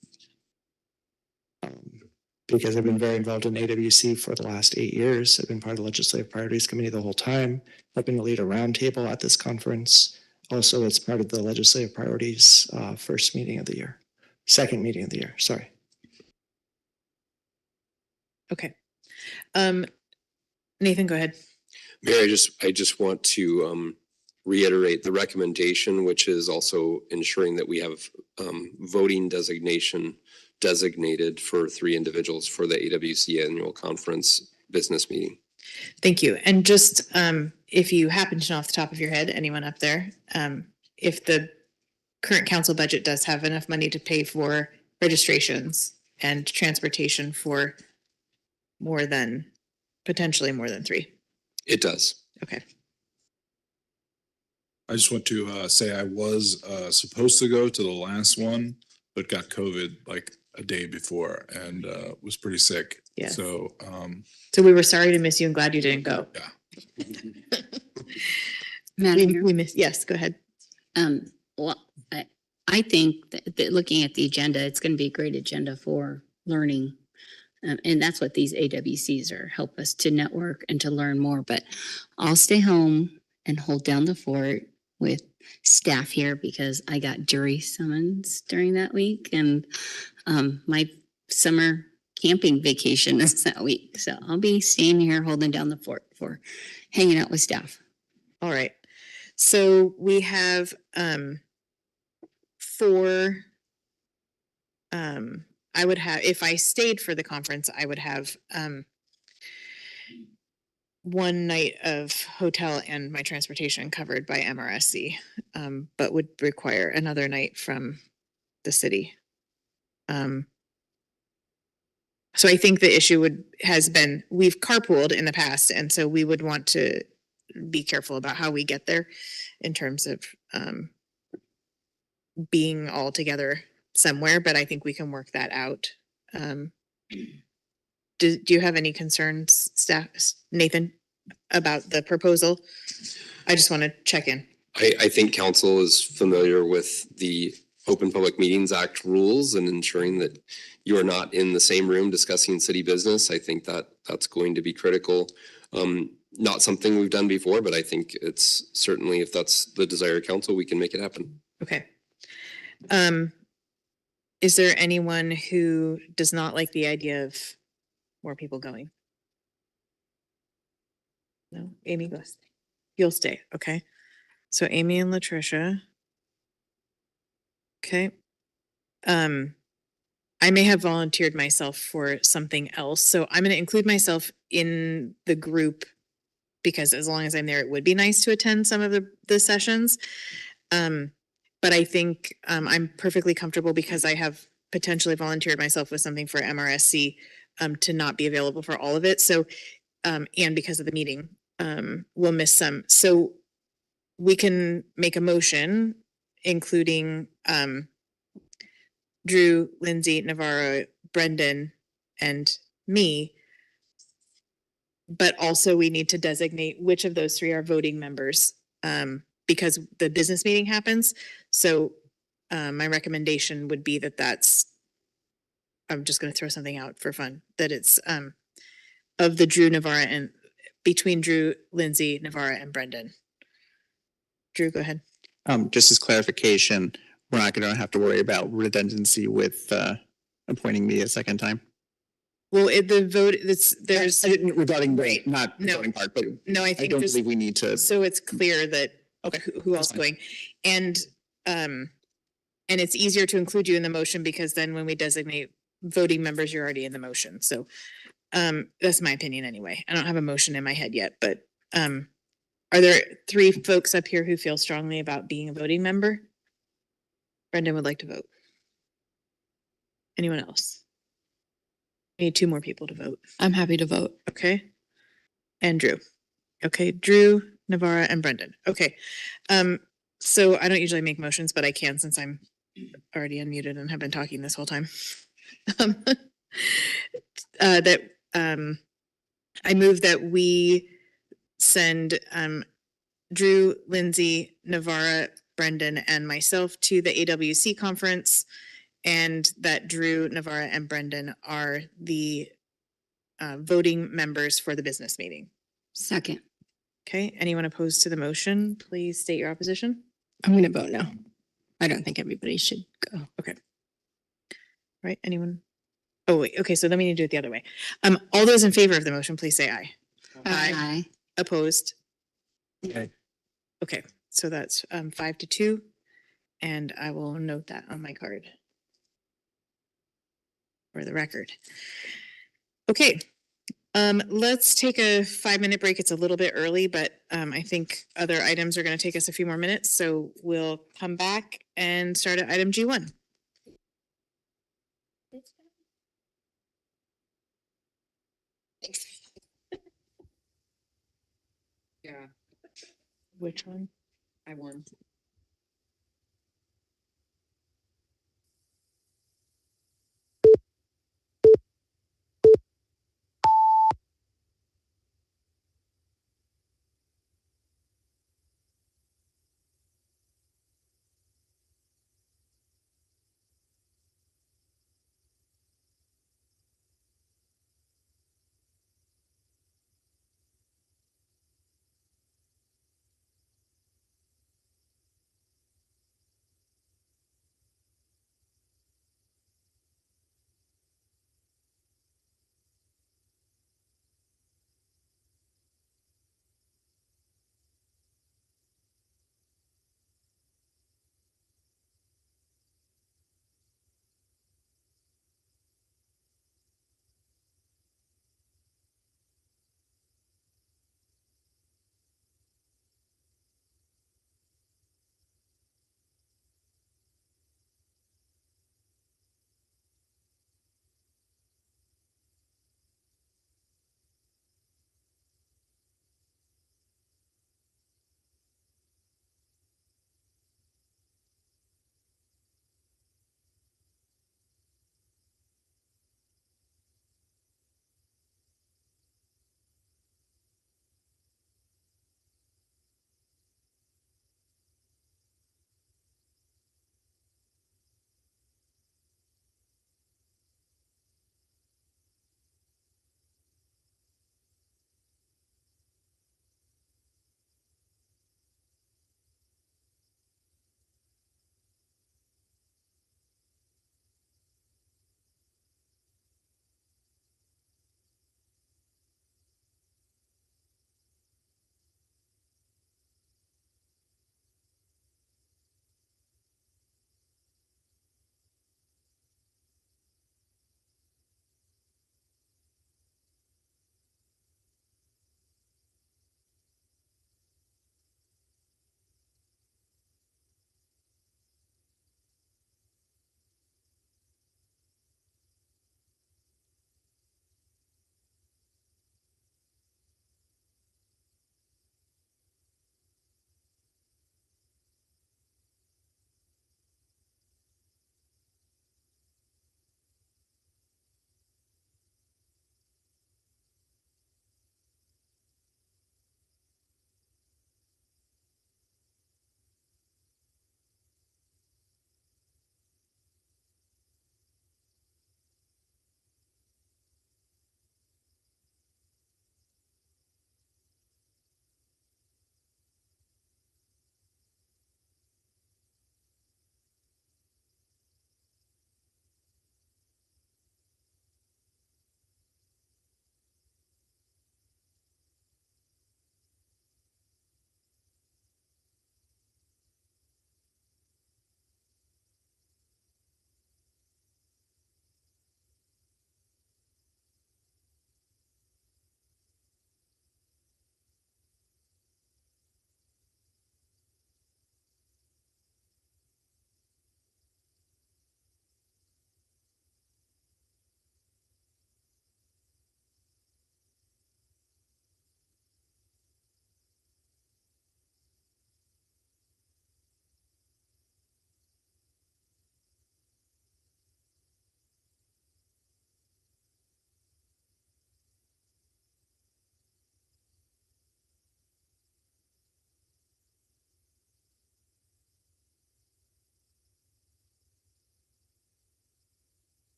Speaker 6: Because I've been very involved in AWC for the last 8 years. I've been part of the Legislative Priorities Committee the whole time. I've been to lead a roundtable at this conference. Also, it's part of the Legislative Priorities second meeting of the year, sorry.
Speaker 1: Okay. Nathan, go ahead.
Speaker 9: Mayor, I just want to reiterate the recommendation, which is also ensuring that we have voting designation designated for 3 individuals for the AWC annual conference business meeting.
Speaker 1: Thank you. And just if you happen to know off the top of your head, anyone up there, if the current council budget does have enough money to pay for registrations and transportation for potentially more than 3.
Speaker 9: It does.
Speaker 1: Okay.
Speaker 5: I just want to say I was supposed to go to the last one, but got COVID like a day before and was pretty sick.
Speaker 1: Yeah.
Speaker 5: So
Speaker 1: we were sorry to miss you and glad you didn't go.
Speaker 5: Yeah.
Speaker 8: Madam
Speaker 1: We missed. Yes, go ahead.
Speaker 8: Well, I think that looking at the agenda, it's going to be a great agenda for learning. And that's what these AWCs are, help us to network and to learn more. But I'll stay home and hold down the fort with staff here because I got jury summons during that week. And my summer camping vacation is that week. So I'll be staying here holding down the fort for hanging out with staff.
Speaker 1: All right. So we have 4. I would have, if I stayed for the conference, I would have 1 night of hotel and my transportation covered by MRSC, but would require another night from the city. So I think the issue has been we've carpooled in the past, and so we would want to be careful about how we get there in terms of being all together somewhere, but I think we can work that out. Do you have any concerns, staff, Nathan, about the proposal? I just want to check in.
Speaker 9: I think council is familiar with the Open Public Meetings Act rules and ensuring that you are not in the same room discussing city business. I think that that's going to be critical. Not something we've done before, but I think it's certainly, if that's the desire of council, we can make it happen.
Speaker 1: Okay. Is there anyone who does not like the idea of more people going? No, Amy goes. You'll stay, okay? So Amy and Latricia. Okay. I may have volunteered myself for something else, so I'm going to include myself in the group because as long as I'm there, it would be nice to attend some of the sessions. But I think I'm perfectly comfortable because I have potentially volunteered myself with something for MRSC to not be available for all of it. So, and because of the meeting, we'll miss some. So we can make a motion, including Drew, Lindsay, Navarro, Brendan, and me. But also we need to designate which of those 3 are voting members because the business meeting happens. So my recommendation would be I'm just going to throw something out for fun, that it's of the Drew, Navarro, and between Drew, Lindsay, Navarro, and Brendan. Drew, go ahead.
Speaker 16: Just as clarification, we're not going to have to worry about redundancy with appointing me a second time.
Speaker 1: Well, the vote, there's,
Speaker 16: I didn't regarding the, not the
Speaker 1: No.
Speaker 16: voting part, but
Speaker 1: no, I
Speaker 16: I
Speaker 1: think
Speaker 16: don't
Speaker 1: just,
Speaker 16: believe we need to.
Speaker 1: so it's clear that
Speaker 16: Okay.
Speaker 1: who else
Speaker 16: fine.
Speaker 1: going. And, and it's easier to include you in the motion because then when we designate voting members, you're already in the motion. So, that's my opinion anyway. I don't have a motion in my head yet, but, are there 3 folks up here who feel strongly about being a voting member? Brendan would like to vote. Anyone else? We need 2 more people to vote.
Speaker 17: I'm happy to vote.
Speaker 1: Okay. And Drew. Okay, Drew, Navarra, and Brendan. Okay. So I don't usually make motions, but I can since I'm already unmuted and have been talking this whole time. That I move that we send Drew, Lindsay, Navarra, Brendan, and myself to the AWC conference, and that Drew, Navarra, and Brendan are the voting members for the business meeting.
Speaker 18: Second.
Speaker 1: Okay, anyone opposed to the motion, please state your opposition.
Speaker 18: I'm going to vote no. I don't think everybody should go.
Speaker 1: Right, anyone? Oh, wait, okay, so then we need to do it the other way. All those in favor of the motion, please say aye.
Speaker 18: Aye.
Speaker 1: Opposed?
Speaker 5: Aye.
Speaker 1: Okay, so that's 5-2, and I will note that on my card for the record. Okay, let's take a 5-minute break. It's a little bit early, but I think other items are going to take us a few more minutes, so we'll come back and start at item G1.
Speaker 17: Yeah,
Speaker 1: Which one?
Speaker 17: I won.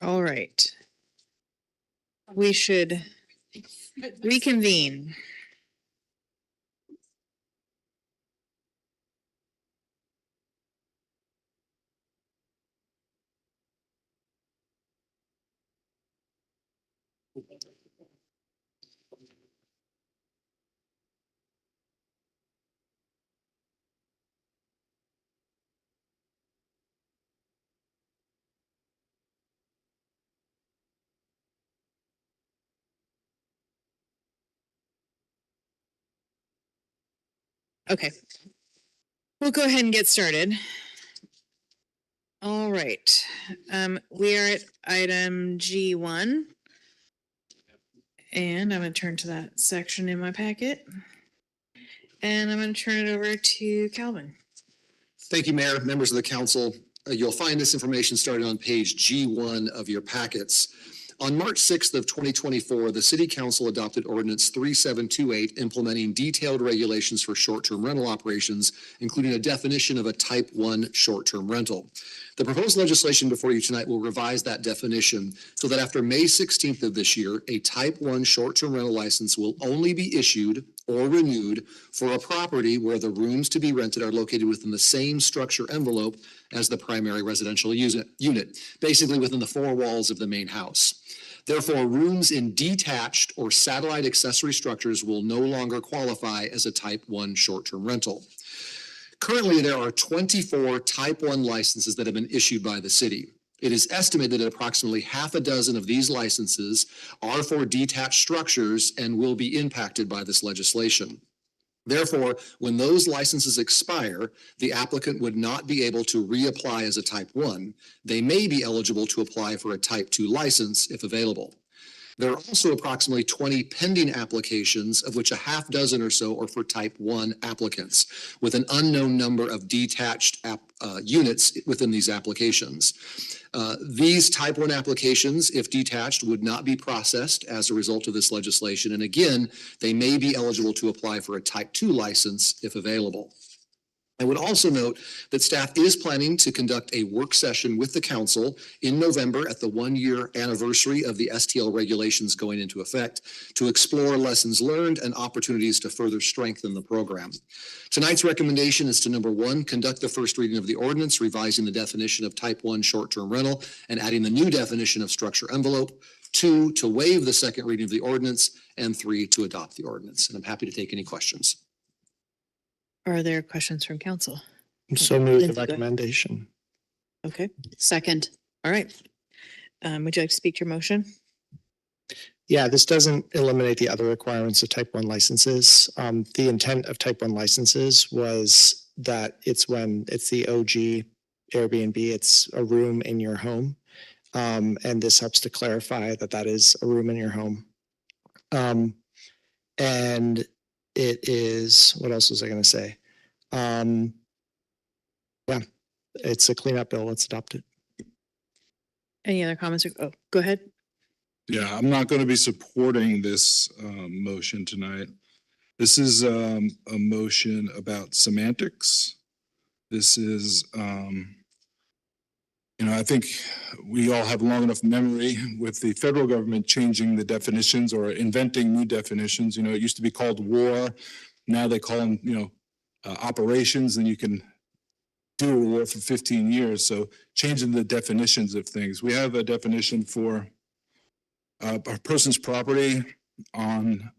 Speaker 1: All right. We should reconvene. Okay. We'll go ahead and get started. All right. We are at item G1. And I'm going to turn to that section in my packet. And I'm going to turn it over to Calvin.
Speaker 2: Thank you, Mayor, members of the council. You'll find this information starting on page G1 of your packets. On March 6th of 2024, the City Council adopted Ordinance 3728 implementing detailed regulations for short-term rental operations, including a definition of a Type 1 short-term rental. The proposed legislation before you tonight will revise that definition so that after May 16th of this year, a Type 1 short-term rental license will only be issued or renewed for a property where the rooms to be rented are located within the same structure envelope as the primary residential unit, basically within the four walls of the main house. Therefore, rooms in detached or satellite accessory structures will no longer qualify as a Type 1 short-term rental. Currently, there are 24 Type 1 licenses that have been issued by the city. It is estimated that approximately half a dozen of these licenses are for detached structures and will be impacted by this legislation. Therefore, when those licenses expire, the applicant would not be able to reapply as a Type 1. They may be eligible to apply for a Type 2 license if available. There are also approximately 20 pending applications, of which a half dozen or so are for Type 1 applicants, with an unknown number of detached units within these applications. These Type 1 applications, if detached, would not be processed as a result of this legislation. And again, they may be eligible to apply for a Type 2 license if available. I would also note that staff is planning to conduct a work session with the council in November at the 1-year anniversary of the STL regulations going into effect to explore lessons learned and opportunities to further strengthen the program. Tonight's recommendation is to, number 1, conduct the first reading of the ordinance, revising the definition of Type 1 short-term rental and adding the new definition of structure envelope. 2, to waive the second reading of the ordinance, and 3, to adopt the ordinance. And I'm happy to take any questions.
Speaker 1: Are there questions from council?
Speaker 6: So move the
Speaker 1: Lindsay, go ahead.
Speaker 6: recommendation.
Speaker 1: Okay. Second. All right. Would you like to speak to your motion?
Speaker 6: Yeah, this doesn't eliminate the other requirements of Type 1 licenses. The intent of Type 1 licenses was that it's when it's the OG Airbnb, it's a room in your home. And this helps to clarify that that is a room in your home. And it is, what else was I going to say? Yeah, it's a cleanup bill. Let's adopt it.
Speaker 1: Any other comments? Oh, go ahead.
Speaker 5: Yeah, I'm not going to be supporting this motion tonight. This is a motion about semantics. This is, I think we all have long enough memory with the federal government changing the definitions or inventing new definitions. It used to be called war. Now they call them, operations, and you can do a war for 15 years. So changing the definitions of things. We have a definition for a person's property on,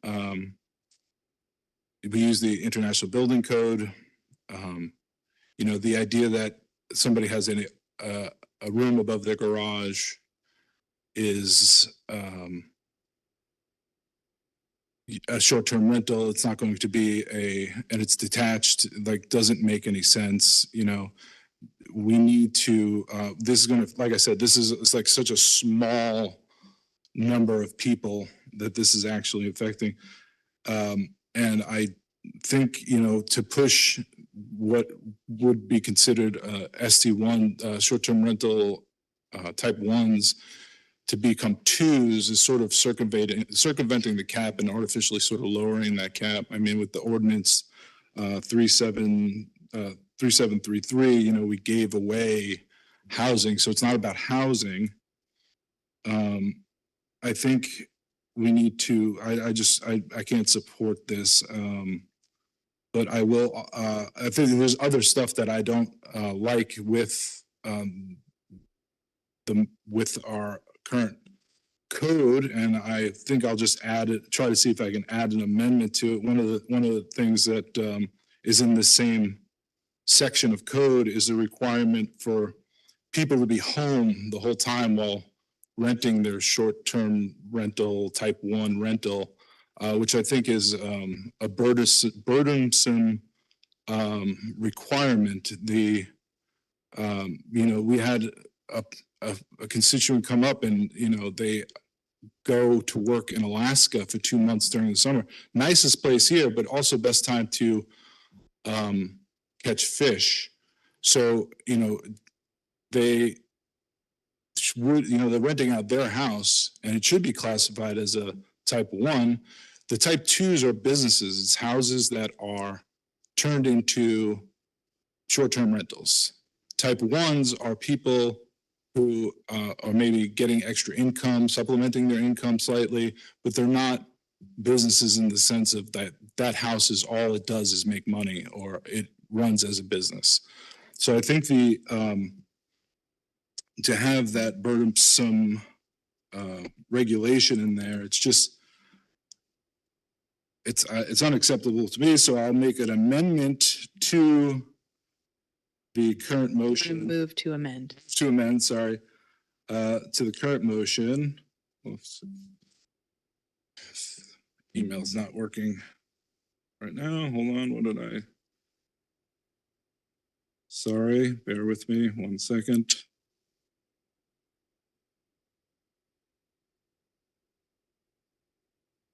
Speaker 5: we use the International Building Code. The idea that somebody has a room above their garage is a short-term rental. It's not going to be and it's detached, doesn't make any sense. We need to, this is going to, like I said, it's like such a small number of people that this is actually affecting. And I think, to push what would be considered ST1 short-term rental Type 1s to become 2s is sort of circumventing the cap and artificially sort of lowering that cap. I mean, with the ordinance 3733, we gave away housing. So it's not about housing. I think we need to, I can't support this. But I will, I think there's other stuff that I don't like with with our current code, and I think I'll just try to see if I can add an amendment to it. One of the things that is in the same section of code is a requirement for people to be home the whole time while renting their short-term rental, type 1 rental, which I think is a burdensome requirement. We had a constituent come up and, they go to work in Alaska for 2 months during the summer. Nicest place here, but also best time to catch fish. So, they're renting out their house and it should be classified as a type 1. The type 2s are businesses. It's houses that are turned into short-term rentals. Type 1s are people who are maybe getting extra income, supplementing their income slightly, but they're not businesses in the sense of that house is all it does is make money, or it runs as a business. So I think to have that burdensome regulation in there, it's unacceptable to me. So I'll make an amendment to the current motion.
Speaker 1: Move to amend.
Speaker 5: To amend, sorry, to the current motion. Oops. Email's not working right now. Hold on, what did I? Sorry, bear with me 1 second.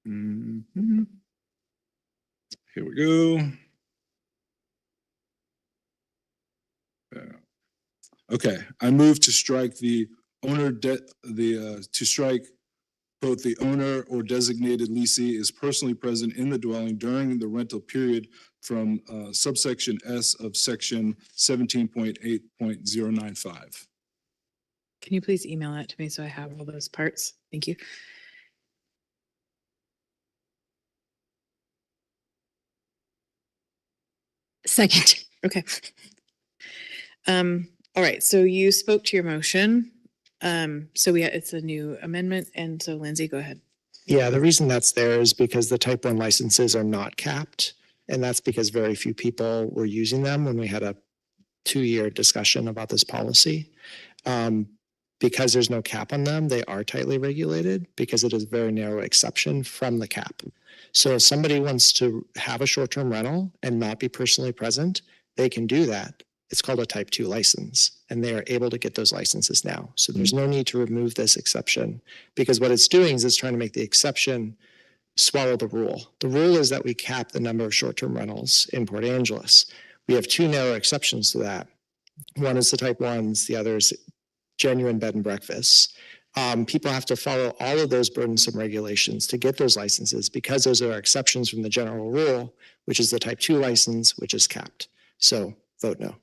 Speaker 5: Here we go. Okay, I move to strike the owner to strike both the owner or designated leasee is personally present in the dwelling during the rental period from subsection S of section 17.8.095.
Speaker 1: Can you please email that to me so I have all those parts? Thank you.
Speaker 18: Second.
Speaker 1: Okay. All right, so you spoke to your motion. So it's a new amendment, and so Lindsay, go ahead.
Speaker 6: Yeah, the reason that's there is because the type 1 licenses are not capped. And that's because very few people were using them when we had a 2-year discussion about this policy. Because there's no cap on them, they are tightly regulated because it is a very narrow exception from the cap. So if somebody wants to have a short-term rental and not be personally present, they can do that. It's called a type 2 license, and they are able to get those licenses now. So there's no need to remove this exception, because what it's doing is it's trying to make the exception swallow the rule. The rule is that we cap the number of short-term rentals in Port Angeles. We have 2 narrow exceptions to that. One is the type 1s, the other is genuine bed and breakfasts. People have to follow all of those burdensome regulations to get those licenses, because those are exceptions from the general rule, which is the type 2 license, which is capped. So vote no.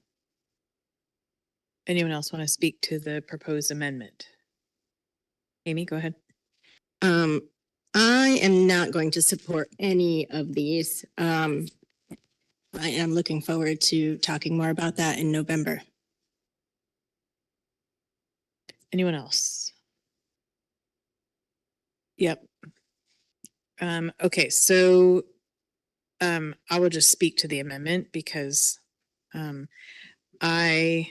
Speaker 1: Anyone else want to speak to the proposed amendment? Amy, go ahead.
Speaker 18: I am not going to support any of these. I am looking forward to talking more about that in November.
Speaker 1: Anyone else? Yep. Okay, so I will just speak to the amendment because I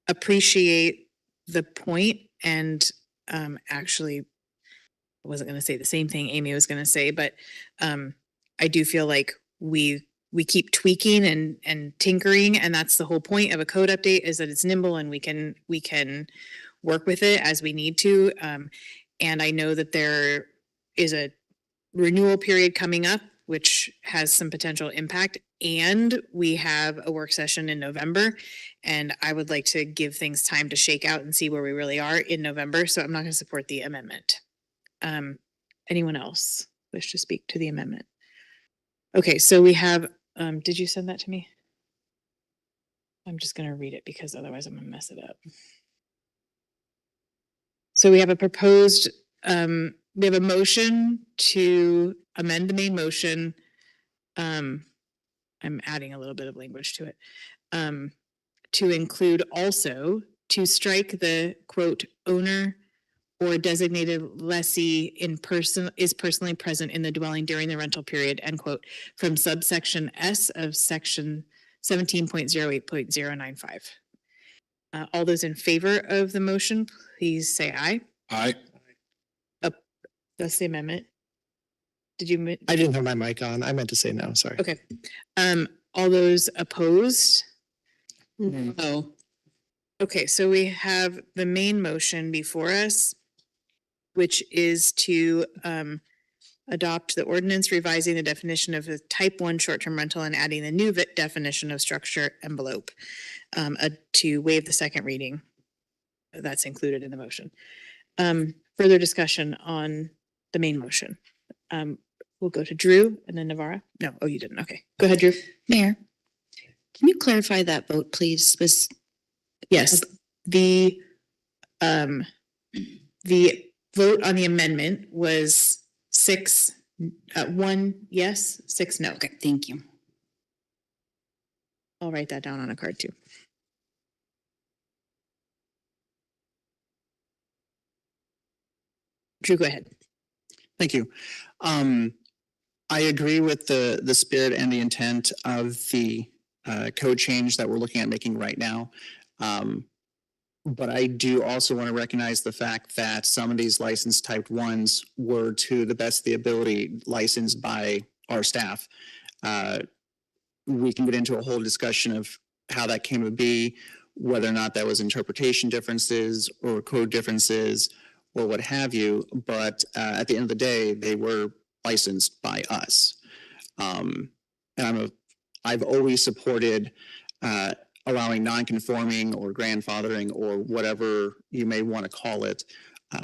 Speaker 1: appreciate the point, and actually I wasn't going to say the same thing Amy was going to say, but I do feel like we keep tweaking and tinkering, and that's the whole point of a code update, is that it's nimble and we can work with it as we need to. And I know that there is a renewal period coming up, which has some potential impact, and we have a work session in November, and I would like to give things time to shake out and see where we really are in November. So I'm not going to support the amendment. Anyone else wish to speak to the amendment? Okay, so we have, did you send that to me? I'm just going to read it because otherwise I'm going to mess it up. So we have a proposed, we have a motion to amend the main motion. I'm adding a little bit of language to it. To include also to strike the quote owner or designated lessee in person is personally present in the dwelling during the rental period, end quote, from subsection S of section 17.08.095. All those in favor of the motion, please say aye.
Speaker 5: Aye.
Speaker 1: That's the amendment. Did you?
Speaker 6: I didn't have my mic on. I meant to say no, sorry.
Speaker 1: Okay. All those opposed?
Speaker 18: No.
Speaker 1: Okay, so we have the main motion before us, which is to adopt the ordinance revising the definition of a type 1 short-term rental and adding the new definition of structure envelope to waive the second reading. That's included in the motion. Further discussion on the main motion. We'll go to Drew and then Navarra. No, oh, you didn't. Okay, go ahead, Drew.
Speaker 19: Mayor, can you clarify that vote, please?
Speaker 1: Yes, the vote on the amendment was 1 yes, 6 no.
Speaker 19: Okay, thank you.
Speaker 1: I'll write that down on a card too. Drew, go ahead.
Speaker 16: Thank you. I agree with the spirit and the intent of the code change that we're looking at making right now. But I do also want to recognize the fact that some of these license type 1s were, to the best of the ability, licensed by our staff. We can get into a whole discussion of how that came to be, whether or not that was interpretation differences or code differences or what have you. But at the end of the day, they were licensed by us. And I've always supported allowing non-conforming or grandfathering or whatever you may want to call it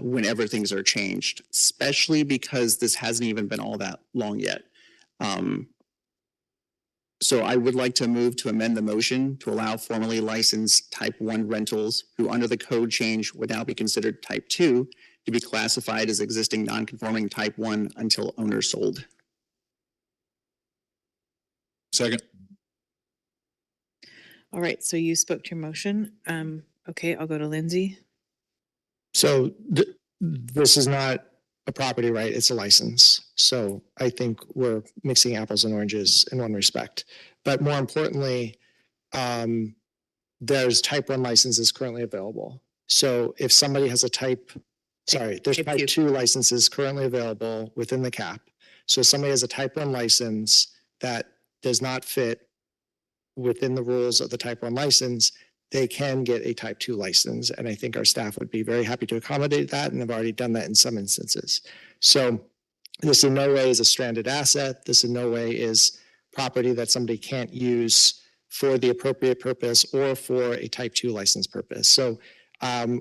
Speaker 16: whenever things are changed, especially because this hasn't even been all that long yet. So I would like to move to amend the motion to allow formally licensed type 1 rentals who under the code change would now be considered type 2 to be classified as existing non-conforming type 1 until owner sold.
Speaker 5: Second.
Speaker 1: All right, so you spoke to your motion. Okay, I'll go to Lindsay.
Speaker 6: So this is not a property right, it's a license. So I think we're mixing apples and oranges in one respect. But more importantly, there's type 1 licenses currently available. So if somebody has a there's type 2 licenses currently available within the cap. So if somebody has a type 1 license that does not fit within the rules of the type 1 license, they can get a type 2 license. And I think our staff would be very happy to accommodate that and have already done that in some instances. So this in no way is a stranded asset. This in no way is property that somebody can't use for the appropriate purpose or for a type 2 license purpose. So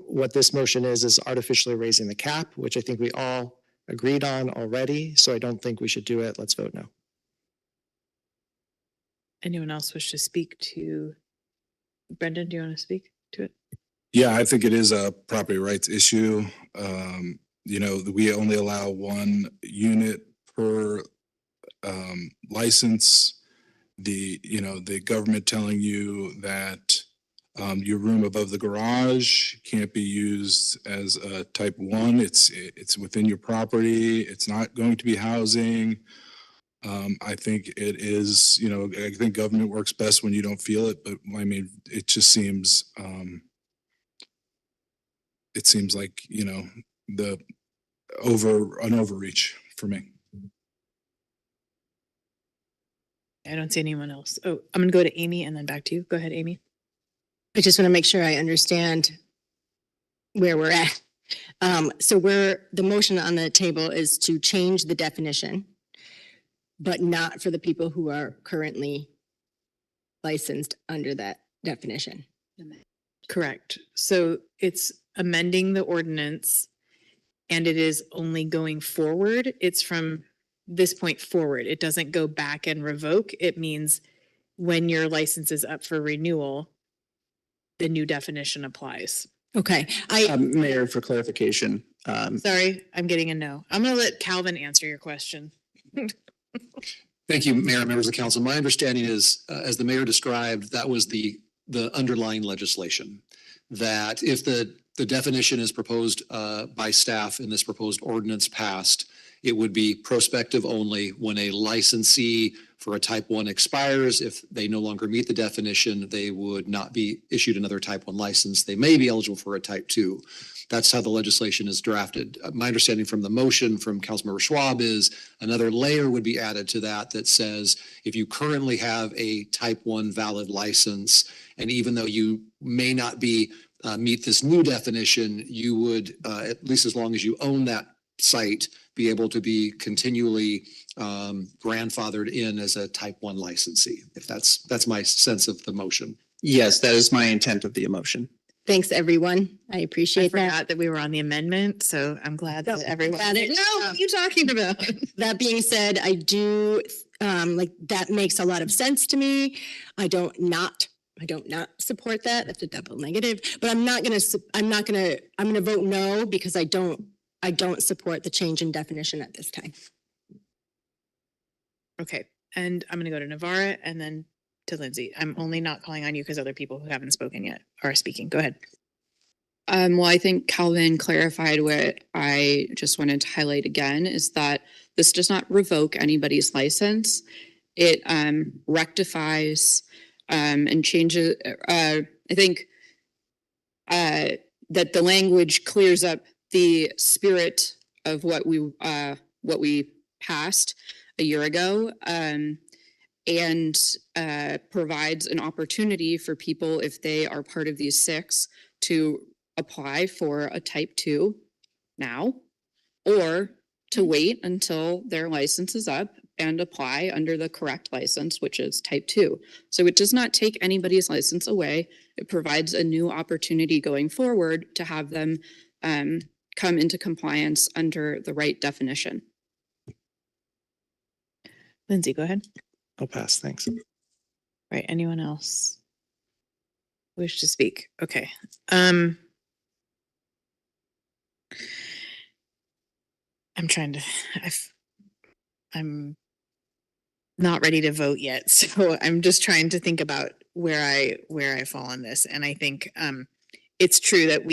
Speaker 6: what this motion is artificially raising the cap, which I think we all agreed on already. So I don't think we should do it. Let's vote no.
Speaker 1: Anyone else wish to speak to? Brendan, do you want to speak to it?
Speaker 5: Yeah, I think it is a property rights issue. We only allow 1 unit per license. The government telling you that your room above the garage can't be used as a type 1. It's within your property. It's not going to be housing. I think it is, I think government works best when you don't feel it, but I mean, it just seems, like, an overreach for me.
Speaker 1: I don't see anyone else. Oh, I'm gonna go to Amy and then back to you. Go ahead, Amy.
Speaker 18: I just want to make sure I understand where we're at. So the motion on the table is to change the definition, but not for the people who are currently licensed under that definition.
Speaker 1: Correct. So it's amending the ordinance and it is only going forward. It's from this point forward. It doesn't go back and revoke. It means when your license is up for renewal, the new definition applies.
Speaker 18: Okay,
Speaker 16: Mayor, for clarification,
Speaker 1: Sorry, I'm getting a no. I'm gonna let Calvin answer your question.
Speaker 2: Thank you, Mayor and members of the council. My understanding is, as the mayor described, that was the underlying legislation. That if the definition is proposed by staff in this proposed ordinance passed, it would be prospective only when a licensee for a type 1 expires. If they no longer meet the definition, they would not be issued another type 1 license. They may be eligible for a type 2. That's how the legislation is drafted. My understanding from the motion from Councilmember Schwab is another layer would be added to that that says if you currently have a type 1 valid license, and even though you may not be meet this new definition, you would, at least as long as you own that site, be able to be continually grandfathered in as a type 1 licensee. If that's my sense of the motion.
Speaker 16: yes, that is my intent of the motion.
Speaker 18: thanks, everyone. I
Speaker 1: I
Speaker 18: appreciate that.
Speaker 1: forgot that we were on the amendment, so I'm glad that everyone.
Speaker 18: Got it.
Speaker 1: No, what are you talking about?
Speaker 18: That being said, I do, like, that makes a lot of sense to me. I don't not support that. That's a double negative, but I'm gonna vote no because I don't support the change in definition at this time.
Speaker 1: Okay, and I'm gonna go to Navarra and then to Lindsay. I'm only not calling on you because other people who haven't spoken yet are speaking. Go ahead.
Speaker 20: Well, I think Calvin clarified what I just wanted to highlight again is that this does not revoke anybody's license. It rectifies and changes. I think that the language clears up the spirit of what we passed a year ago, and provides an opportunity for people, if they are part of these 6, to apply for a type 2 now, or to wait until their license is up and apply under the correct license, which is type 2. So it does not take anybody's license away. It provides a new opportunity going forward to have them come into compliance under the right definition.
Speaker 1: Lindsay, go ahead.
Speaker 6: I'll pass, thanks.
Speaker 1: Right, anyone else wish to speak? Okay. I'm trying to, I'm not ready to vote yet, so I'm just trying to think about where I fall on this. And I think it's true that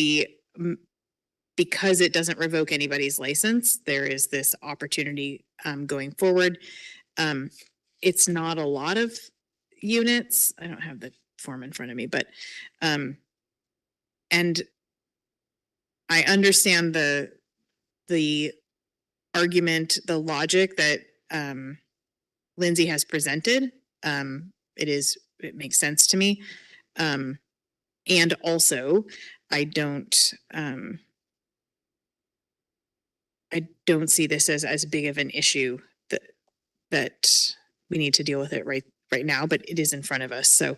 Speaker 1: because it doesn't revoke anybody's license, there is this opportunity going forward. It's not a lot of units. I don't have the form in front of me, but and I understand the argument, the logic that Lindsay has presented. It makes sense to me. And also I don't see this as big of an issue that we need to deal with it right now, but it is in front of us. So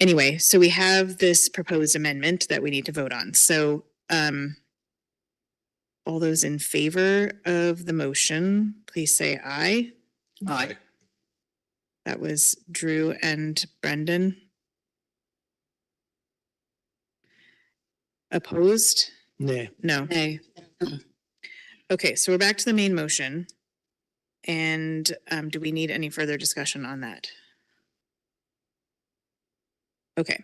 Speaker 1: anyway, so we have this proposed amendment that we need to vote on. So all those in favor of the motion, please say aye.
Speaker 16: Aye.
Speaker 1: That was Drew and Brendan. Opposed?
Speaker 6: Nay.
Speaker 1: No.
Speaker 18: Nay.
Speaker 1: Okay, so we're back to the main motion. And do we need any further discussion on that? Okay.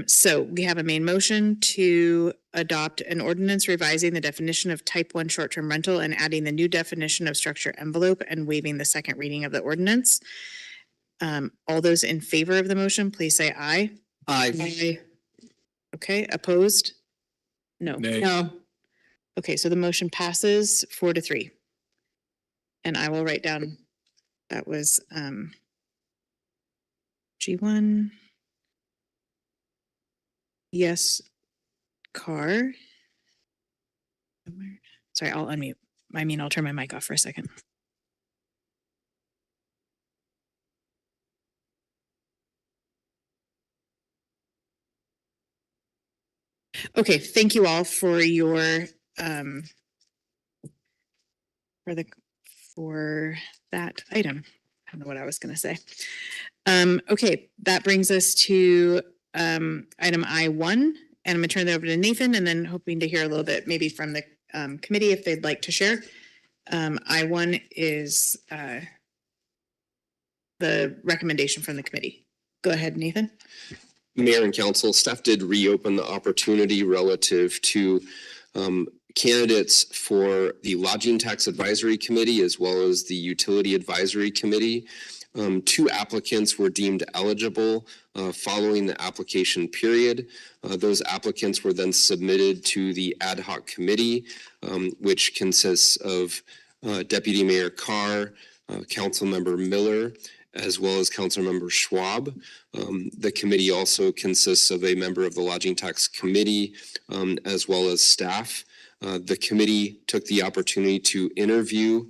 Speaker 1: So we have a main motion to adopt an ordinance revising the definition of type 1 short-term rental and adding the new definition of structure envelope and waiving the second reading of the ordinance. All those in favor of the motion, please say aye.
Speaker 16: Aye.
Speaker 1: Okay, opposed? No.
Speaker 5: Nay.
Speaker 18: No,
Speaker 1: Okay, so the motion passes 4-3. And I will write down, that was G1. Yes, Carr. Sorry, I'll unmute. I'll turn my mic off for a second. Okay, thank you all for your for that item. I don't know what I was going to say. Okay, that brings us to item I1, and I'm gonna turn it over to Nathan, and then hoping to hear a little bit maybe from the committee if they'd like to share. I1 is the recommendation from the committee. Go ahead, Nathan.
Speaker 9: Mayor and council, staff did reopen the opportunity relative to candidates for the Lodging Tax Advisory Committee as well as the Utility Advisory Committee. 2 applicants were deemed eligible following the application period. Those applicants were then submitted to the ad hoc committee, which consists of Deputy Mayor Carr, Councilmember Miller, as well as Councilmember Schwab. The committee also consists of a member of the Lodging Tax Committee, as well as staff. The committee took the opportunity to interview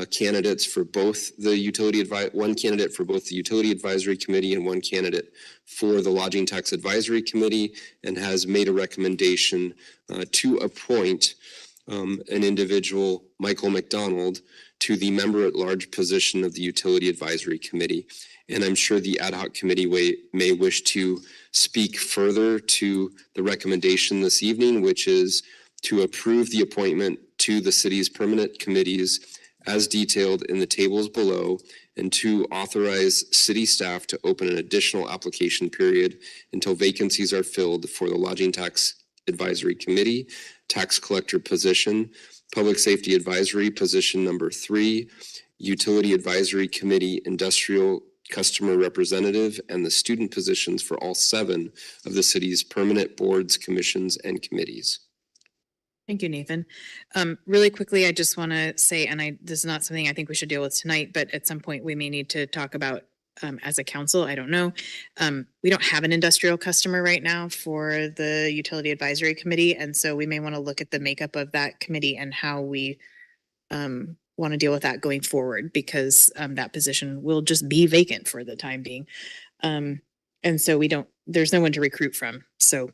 Speaker 9: candidates for both the one candidate for both the Utility Advisory Committee and one candidate for the Lodging Tax Advisory Committee, and has made a recommendation to appoint an individual, Michael McDonald, to the member-at-large position of the Utility Advisory Committee. And I'm sure the ad hoc committee may wish to speak further to the recommendation this evening, which is to approve the appointment to the city's permanent committees as detailed in the tables below, and to authorize city staff to open an additional application period until vacancies are filled for the Lodging Tax Advisory Committee, tax collector position, Public Safety Advisory position number 3, Utility Advisory Committee, Industrial Customer Representative, and the student positions for all 7 of the city's permanent boards, commissions, and committees.
Speaker 1: Thank you, Nathan. Really quickly, I just want to say, and this is not something I think we should deal with tonight, but at some point we may need to talk about as a council. I don't know. We don't have an industrial customer right now for the Utility Advisory Committee, and so we may want to look at the makeup of that committee and how we want to deal with that going forward, because that position will just be vacant for the time being. And so there's no one to recruit from. So,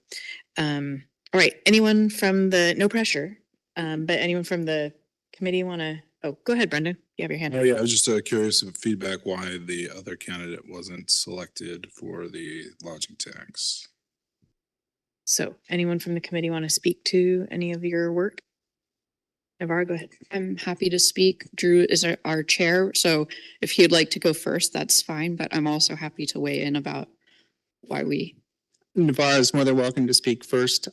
Speaker 1: all right, anyone from no pressure, but anyone from the committee want to, go ahead, Brendan, you have your hand.
Speaker 5: Oh, yeah, I was just curious of feedback why the other candidate wasn't selected for the lodging tax.
Speaker 1: So anyone from the committee want to speak to any of your work? Navarro, go ahead.
Speaker 20: I'm happy to speak. Drew is our chair, so if he'd like to go first, that's fine, but I'm also happy to weigh in about why we.
Speaker 16: Navarro is more than welcome to speak first.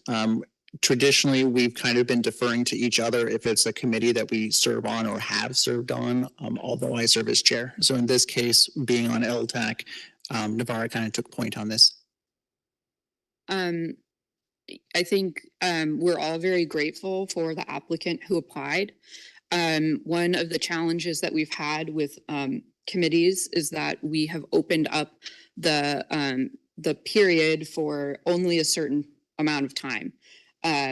Speaker 16: Traditionally, we've kind of been deferring to each other if it's a committee that we serve on or have served on, although I serve as chair. So in this case, being on LTAC, Navarro kind of took point on this.
Speaker 20: I think we're all very grateful for the applicant who applied. One of the challenges that we've had with committees is that we have opened up the period for only a certain amount of time.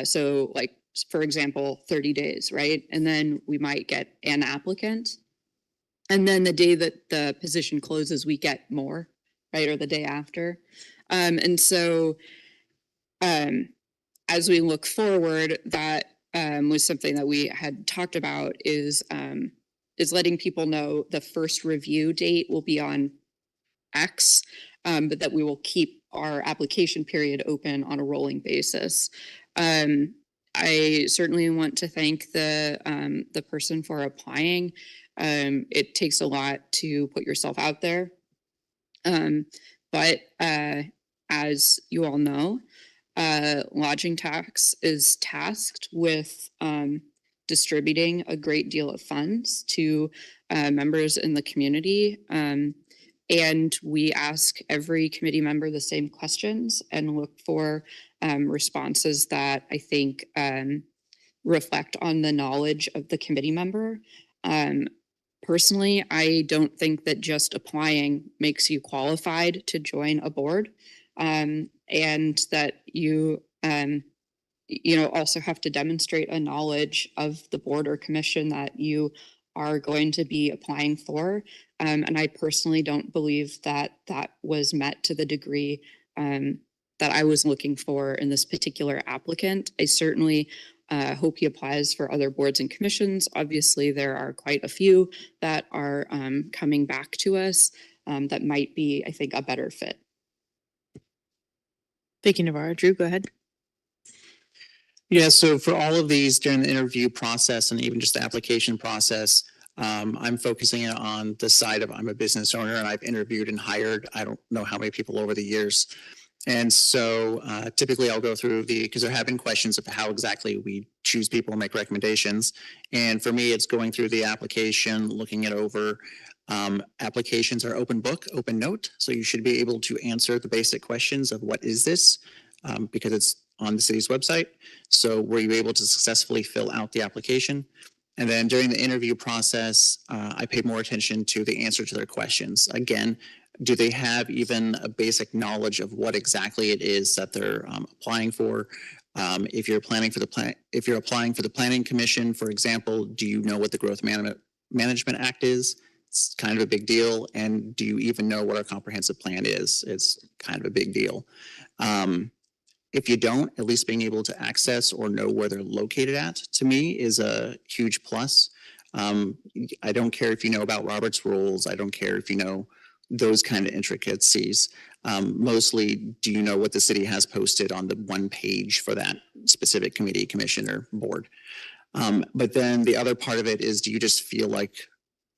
Speaker 20: So like, for example, 30 days, right? And then we might get an applicant. And then the day that the position closes, we get more, right? Or the day after. And so as we look forward, that was something that we had talked about is letting people know the first review date will be on X, but that we will keep our application period open on a rolling basis. I certainly want to thank the person for applying. It takes a lot to put yourself out there. But as you all know, lodging tax is tasked with distributing a great deal of funds to members in the community. And we ask every committee member the same questions and look for responses that I think reflect on the knowledge of the committee member. Personally, I don't think that just applying makes you qualified to join a board, and that you also have to demonstrate a knowledge of the board or commission that you are going to be applying for. And I personally don't believe that that was met to the degree that I was looking for in this particular applicant. I certainly hope he applies for other boards and commissions. Obviously, there are quite a few that are coming back to us that might be, I think, a better fit.
Speaker 1: Thank you, Navarro. Drew, go ahead.
Speaker 16: Yeah, so for all of these during the interview process and even just the application process, I'm focusing on the side of I'm a business owner and I've interviewed and hired, I don't know how many people over the years. And so typically I'll go through because there have been questions of how exactly we choose people and make recommendations. And for me, it's going through the application, looking it over. Applications are open book, open note. So you should be able to answer the basic questions of what is this, because it's on the city's website. So were you able to successfully fill out the application? And then during the interview process, I paid more attention to the answer to their questions. Again, do they have even a basic knowledge of what exactly it is that they're applying for? If you're applying for the Planning Commission, for example, do you know what the Growth Management Act is? It's kind of a big deal. And do you even know what our comprehensive plan is? It's kind of a big deal. If you don't, at least being able to access or know where they're located at, to me, is a huge plus. I don't care if you know about Robert's rules. I don't care if you know those kind of intricacies. Mostly, do you know what the city has posted on the one page for that specific committee, commission, or board? But then the other part of it is, do you just feel like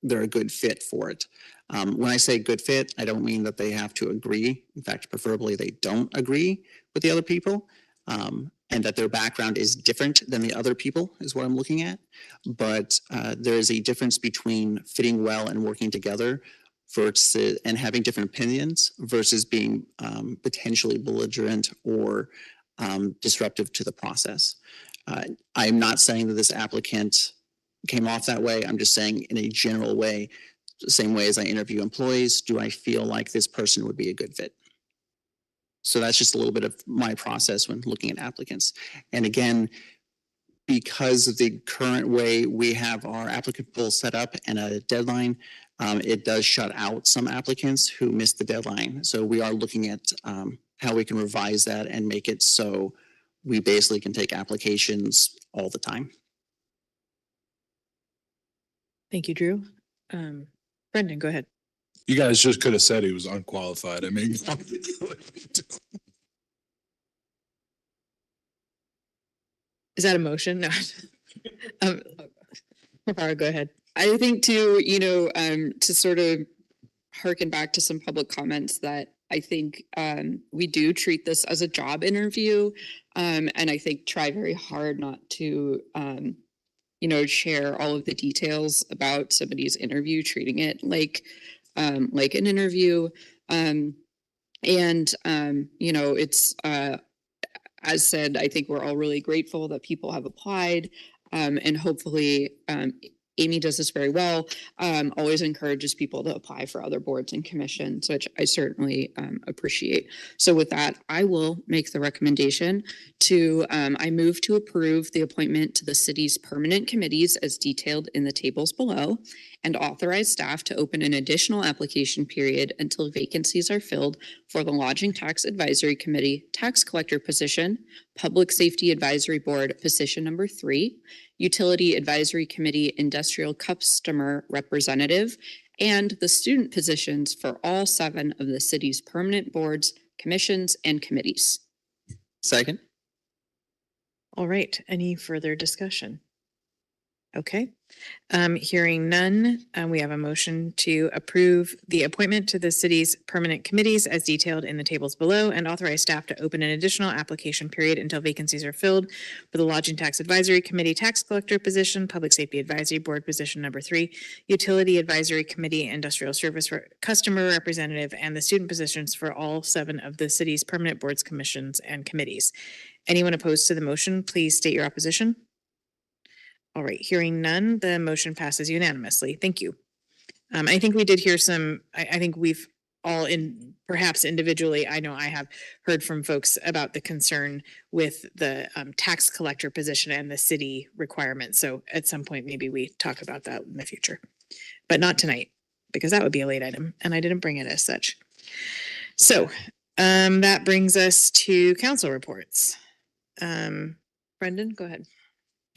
Speaker 16: they're a good fit for it? When I say good fit, I don't mean that they have to agree. In fact, preferably they don't agree with the other people, and that their background is different than the other people is what I'm looking at. But there is a difference between fitting well and working together versus and having different opinions versus being potentially belligerent or disruptive to the process. I'm not saying that this applicant came off that way. I'm just saying in a general way, the same way as I interview employees, do I feel like this person would be a good fit? So that's just a little bit of my process when looking at applicants. And again, because of the current way we have our applicant pool set up and a deadline, it does shut out some applicants who missed the deadline. So we are looking at how we can revise that and make it so we basically can take applications all the time.
Speaker 1: Thank you, Drew. Brendan, go ahead.
Speaker 5: You guys just could have said he was unqualified. I mean.
Speaker 1: Is that a motion? No. Go ahead.
Speaker 20: I think too, to sort of harken back to some public comments that I think we do treat this as a job interview. And I think try very hard not to, share all of the details about somebody's interview, treating it like an interview. It's, as said, I think we're all really grateful that people have applied, and hopefully Amy does this very well, always encourages people to apply for other boards and commissions, which I certainly appreciate. So with that, I will make the recommendation I move to approve the appointment to the city's permanent committees as detailed in the tables below, and authorize staff to open an additional application period until vacancies are filled for the Lodging Tax Advisory Committee, Tax Collector position, Public Safety Advisory Board position number 3, Utility Advisory Committee Industrial Customer Representative, and the student positions for all 7 of the city's permanent boards, commissions, and committees.
Speaker 16: Second.
Speaker 1: All right. Any further discussion? Okay. Hearing none, we have a motion to approve the appointment to the city's permanent committees as detailed in the tables below, and authorize staff to open an additional application period until vacancies are filled for the Lodging Tax Advisory Committee Tax Collector position, Public Safety Advisory Board position number 3, Utility Advisory Committee Industrial Service Customer Representative, and the student positions for all 7 of the city's permanent boards, commissions, and committees. Anyone opposed to the motion, please state your opposition. All right, hearing none, the motion passes unanimously. Thank you. I think we did hear I think we've all perhaps individually, I know I have heard from folks about the concern with the tax collector position and the city requirements. So at some point, maybe we talk about that in the future, but not tonight, because that would be a late item and I didn't bring it as such. So that brings us to council reports. Brendan, go ahead.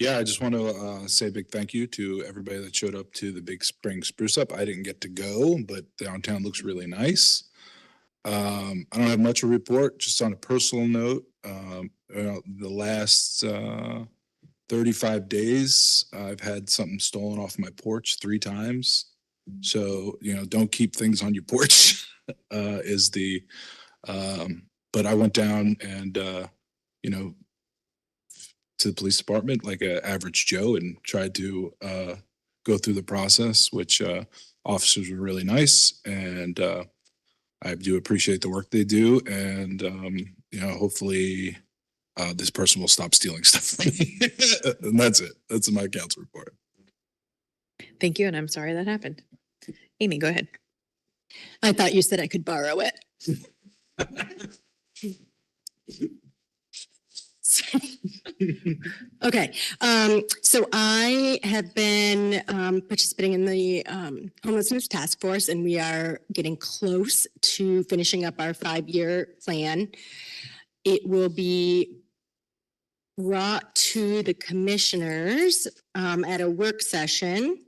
Speaker 5: Yeah, I just want to say a big thank you to everybody that showed up to the Big Spring Spruce Up. I didn't get to go, but downtown looks really nice. I don't have much to report, just on a personal note. The last 35 days, I've had something stolen off my porch 3 times. So, don't keep things on your porch is the, but I went down and, to the police department like an average Joe and tried to go through the process, which officers were really nice. And I do appreciate the work they do. And, hopefully this person will stop stealing stuff from me. And that's it. That's my council report.
Speaker 1: Thank you, and I'm sorry that happened. Amy, go ahead.
Speaker 18: I thought you said I could borrow it. Okay, so I have been participating in the homelessness task force, and we are getting close to finishing up our 5-year plan. It will be brought to the commissioners at a work session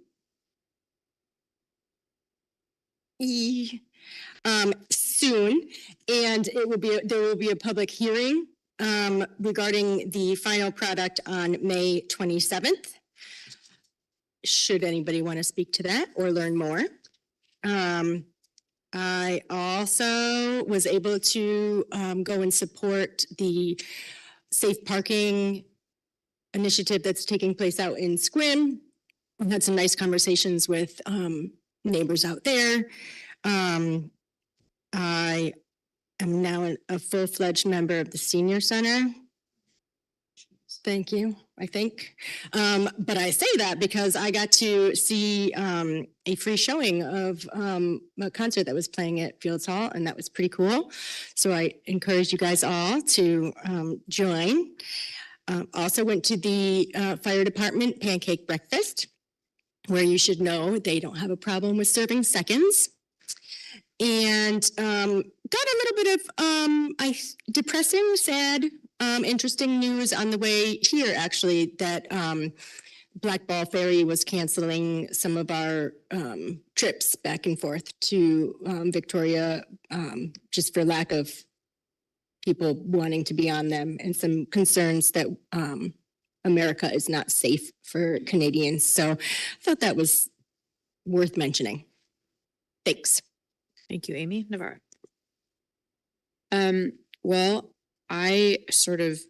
Speaker 18: soon, and there will be a public hearing regarding the final product on May 27th. Should anybody want to speak to that or learn more? I also was able to go and support the safe parking initiative that's taking place out in Squim. I had some nice conversations with neighbors out there. I am now a full-fledged member of the senior center. Thank you, I think. But I say that because I got to see a free showing of a concert that was playing at Fields Hall, and that was pretty cool. So I encourage you guys all to join. Also went to the fire department pancake breakfast, where you should know they don't have a problem with serving seconds. And got a little bit of depressing, sad, interesting news on the way here, actually, that Black Ball Ferry was canceling some of our trips back and forth to Victoria, just for lack of people wanting to be on them, and some concerns that America is not safe for Canadians. So I thought that was worth mentioning. Thanks.
Speaker 1: Thank you, Amy. Navarro.
Speaker 20: Well, I sort of,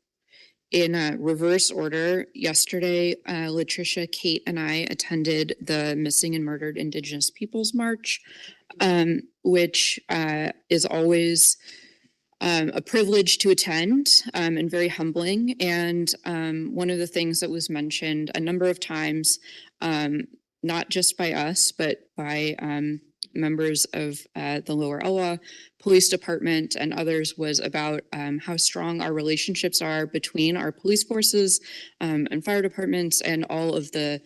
Speaker 20: in a reverse order, yesterday, Latricia, Kate, and I attended the Missing and Murdered Indigenous Peoples March, which is always a privilege to attend and very humbling. And one of the things that was mentioned a number of times, not just by us, but by members of the Lower Elwha Police Department and others, was about how strong our relationships are between our police forces and fire departments and all of the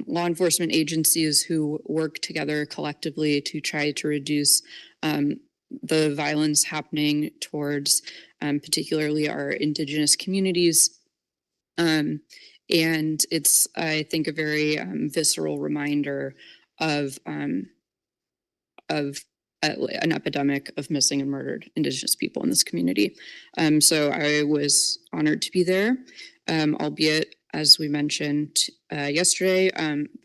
Speaker 20: law enforcement agencies who work together collectively to try to reduce the violence happening towards particularly our Indigenous communities. And it's, I think, a very visceral reminder of an epidemic of missing and murdered Indigenous people in this community. So I was honored to be there, albeit, as we mentioned yesterday,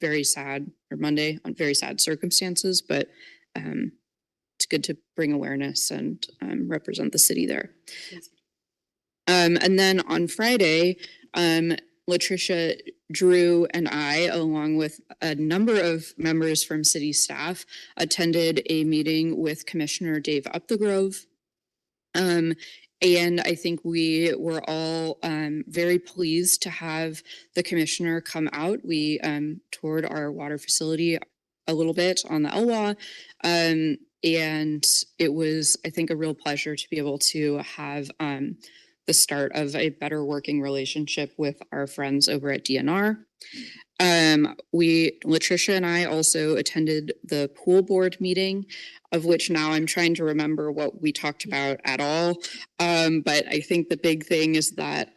Speaker 20: very sad, or Monday, on very sad circumstances, but it's good to bring awareness and represent the city there. And then on Friday, Latricia, Drew, and I, along with a number of members from city staff, attended a meeting with Commissioner Dave Upthegrove. And I think we were all very pleased to have the commissioner come out. We toured our water facility a little bit on the Elwha. And it was, I think, a real pleasure to be able to have the start of a better working relationship with our friends over at DNR. Latricia and I also attended the pool board meeting, of which now I'm trying to remember what we talked about at all. But I think the big thing is that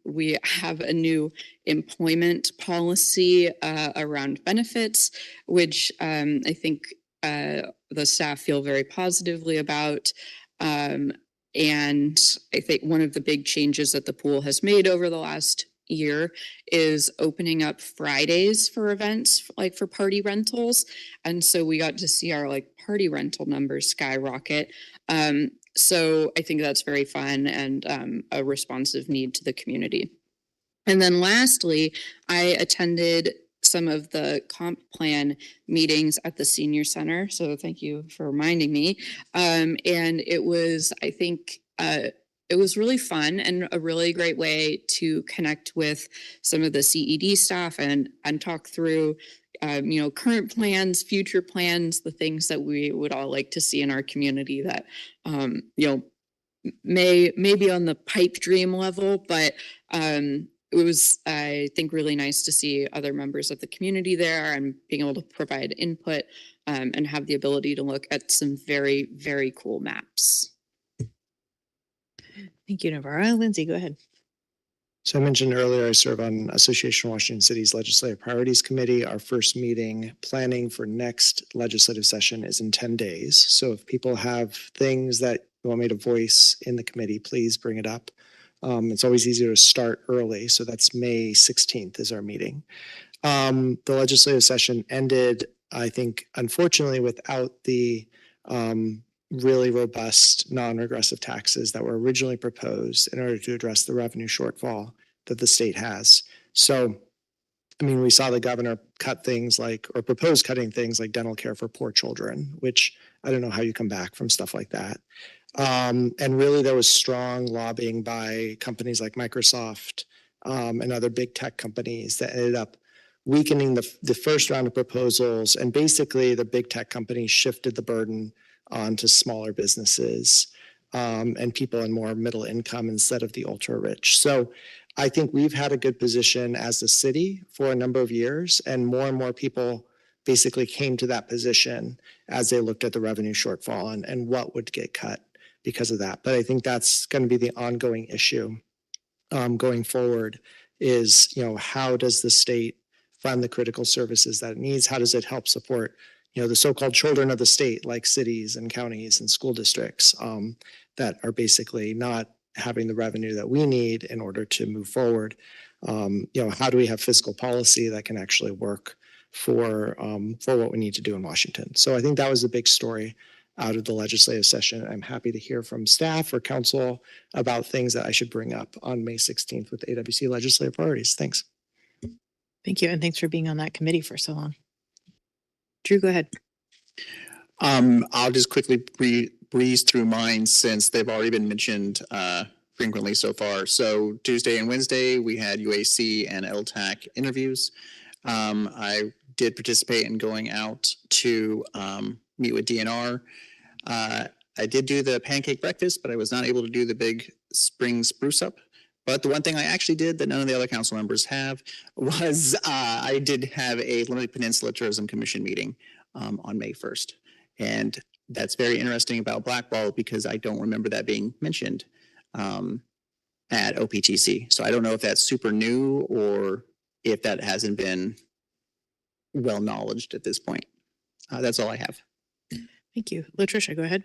Speaker 20: we have a new employment policy around benefits, which I think the staff feel very positively about. And I think one of the big changes that the pool has made over the last year is opening up Fridays for events, like for party rentals. And so we got to see our like party rental numbers skyrocket. So I think that's very fun and a responsive need to the community. And then lastly, I attended some of the comp plan meetings at the senior center. So thank you for reminding me. And it was, I think, it was really fun and a really great way to connect with some of the CED staff and talk through, you know, current plans, future plans, the things that we would all like to see in our community that, you know, may be on the pipe dream level, but it was, I think, really nice to see other members of the community there and being able to provide input and have the ability to look at some very, very cool maps.
Speaker 1: Thank you, Navarra. Lindsay, go ahead.
Speaker 6: So I mentioned earlier, I serve on Association of Washington City's Legislative Priorities Committee. Our first meeting planning for next legislative session is in 10 days. So if people have things that you want me to voice in the committee, please bring it up. It's always easier to start early. So that's May 16th is our meeting. The legislative session ended, I think, unfortunately, without the really robust non-regressive taxes that were originally proposed in order to address the revenue shortfall that the state has. So, I mean, we saw the governor cut things like, or propose cutting things like dental care for poor children, which I don't know how you come back from stuff like that. And really there was strong lobbying by companies like Microsoft and other big tech companies that ended up weakening the first round of proposals. And basically the big tech companies shifted the burden onto smaller businesses and people in more middle income instead of the ultra rich. So I think we've had a good position as a city for a number of years, and more people basically came to that position as they looked at the revenue shortfall and what would get cut because of that. But I think that's going to be the ongoing issue going forward is, you know, how does the state fund the critical services that it needs? How does it help support, you know, the so-called children of the state, like cities and counties and school districts that are basically not having the revenue that we need in order to move forward? You know, how do we have fiscal policy that can actually work for what we need to do in Washington? So I think that was the big story out of the legislative session. I'm happy to hear from staff or council about things that I should bring up on May 16th with AWC legislative priorities. Thanks.
Speaker 1: Thank you. And thanks for being on that committee for so long. Drew, go ahead.
Speaker 16: I'll just quickly breeze through mine since they've already been mentioned frequently so far. So Tuesday and Wednesday, we had UAC and LTAC interviews. I did participate in going out to meet with DNR. I did do the pancake breakfast, but I was not able to do the big spring spruce up. But the one thing I actually did that none of the other council members have was I did have a Limited Peninsula Tourism Commission meeting on May 1st. And that's very interesting about Blackball because I don't remember that being mentioned at OPTC. So I don't know if that's super new or if that hasn't been well knowledged at this point. That's all I have.
Speaker 1: Thank you. Latricia, go ahead.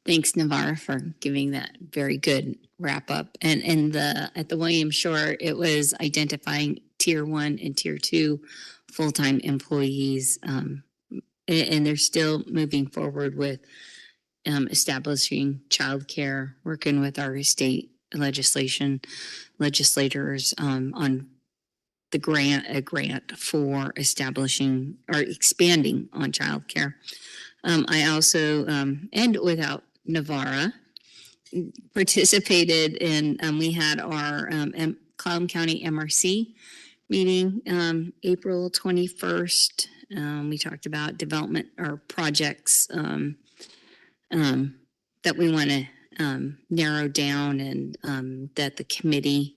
Speaker 21: Thanks, Navarra, for giving that very good wrap up. And at the Williams Shore, it was identifying tier 1 and tier 2 full-time employees. And they're still moving forward with establishing childcare, working with our state legislators on a grant for establishing or expanding on childcare. I also, and without Navarra, participated in, we had our Clallam County MRC meeting April 21st. We talked about development or projects that we want to narrow down and that the committee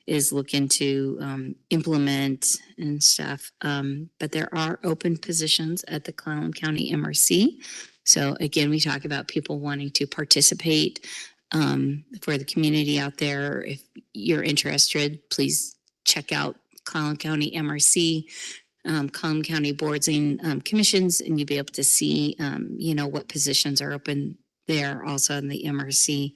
Speaker 21: is looking to implement and stuff. But there are open positions at the Clallam County MRC. So again, we talk about people wanting to participate for the community out there. If you're interested, please check out Clallam County MRC. Collin County boards and commissions, and you'll be able to see, what positions are open there also in the MRC.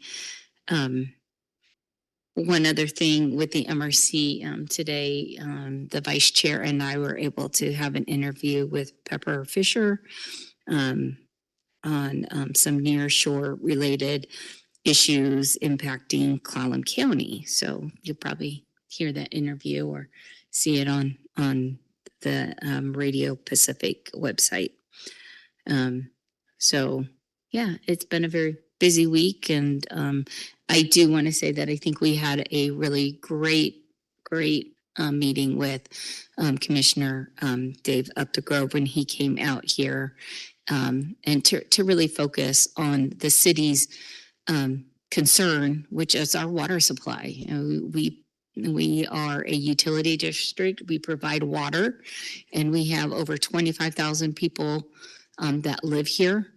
Speaker 21: One other thing with the MRC today, the vice chair and I were able to have an interview with Pepper Fisher on some near shore related issues impacting Collin County. So you'll probably hear that interview or see it on the Radio Pacific website. So yeah, it's been a very busy week, and I do want to say that I think we had a really great meeting with Commissioner Dave Updegrove when he came out here, and to really focus on the city's concern, which is our water supply. We are a utility district. We provide water, and we have over 25,000 people that live here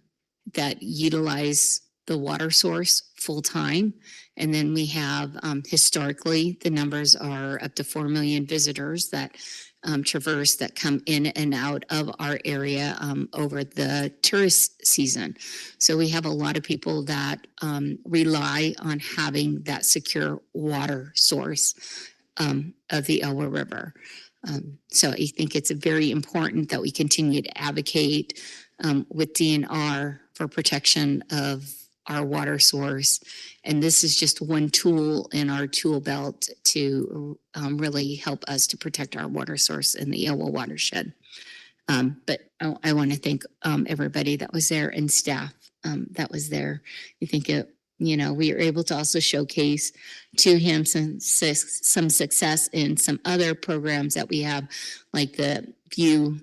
Speaker 21: that utilize the water source full time. And then we have historically, the numbers are up to 4 million visitors that traverse, that come in and out of our area over the tourist season. So we have a lot of people that rely on having that secure water source of the Elwha River. So I think it's very important that we continue to advocate with DNR for protection of our water source. And this is just one tool in our tool belt to really help us to protect our water source in the Elwha watershed. But I want to thank everybody that was there and staff that was there. I think we were able to also showcase to him some success in some other programs that we have, like the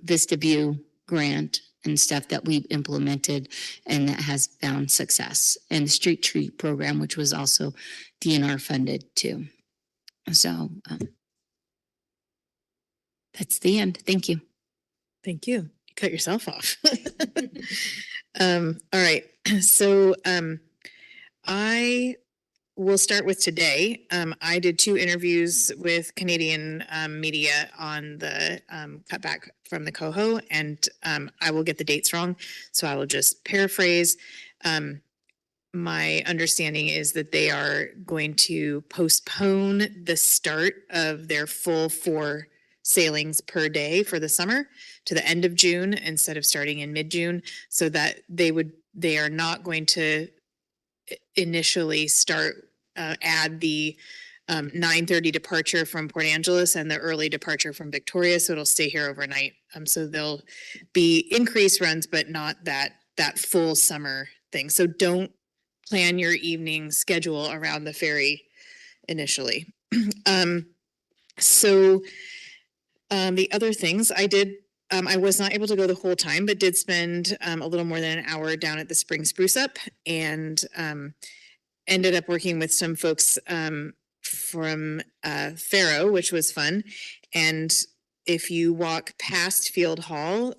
Speaker 21: Vista View grant and stuff that we've implemented and that has found success, and the Street Tree program, which was also DNR funded too. So that's the end. Thank you.
Speaker 1: Thank you. You cut yourself off. All right. So I will start with today. I did 2 interviews with Canadian media on the cutback from the Coho, and I will get the dates wrong, so I will just paraphrase. My understanding is that they are going to postpone the start of their full 4 sailings per day for the summer to the end of June instead of starting in mid-June, so that they are not going to initially add the 9:30 departure from Port Angeles and the early departure from Victoria, so it'll stay here overnight. So there'll be increased runs, but not that full summer thing. So don't plan your evening schedule around the ferry initially. The other things I did, I was not able to go the whole time, but did spend a little more than an hour down at the Spring Spruce Up, and ended up working with some folks from Faro, which was fun. And if you walk past Field Hall,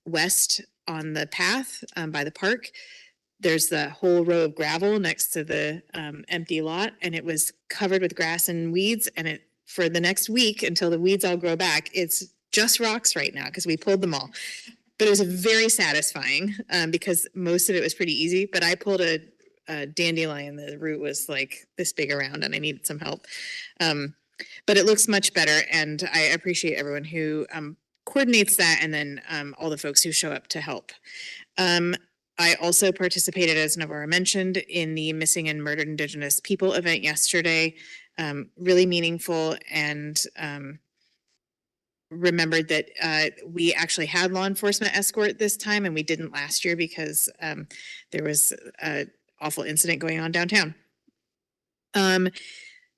Speaker 1: west on the path by the park, there's the whole row of gravel next to the empty lot, and it was covered with grass and weeds. And for the next week, until the weeds all grow back, it's just rocks right now because we pulled them all. But it was very satisfying because most of it was pretty easy. But I pulled a dandelion. The root was like this big around, and I needed some help. But it looks much better, and I appreciate everyone who coordinates that, and then all the folks who show up to help. I also participated, as Navarra mentioned, in the Missing and Murdered Indigenous People event yesterday. Really meaningful, and remembered that we actually had law enforcement escort this time, and we didn't last year because there was an awful incident going on downtown.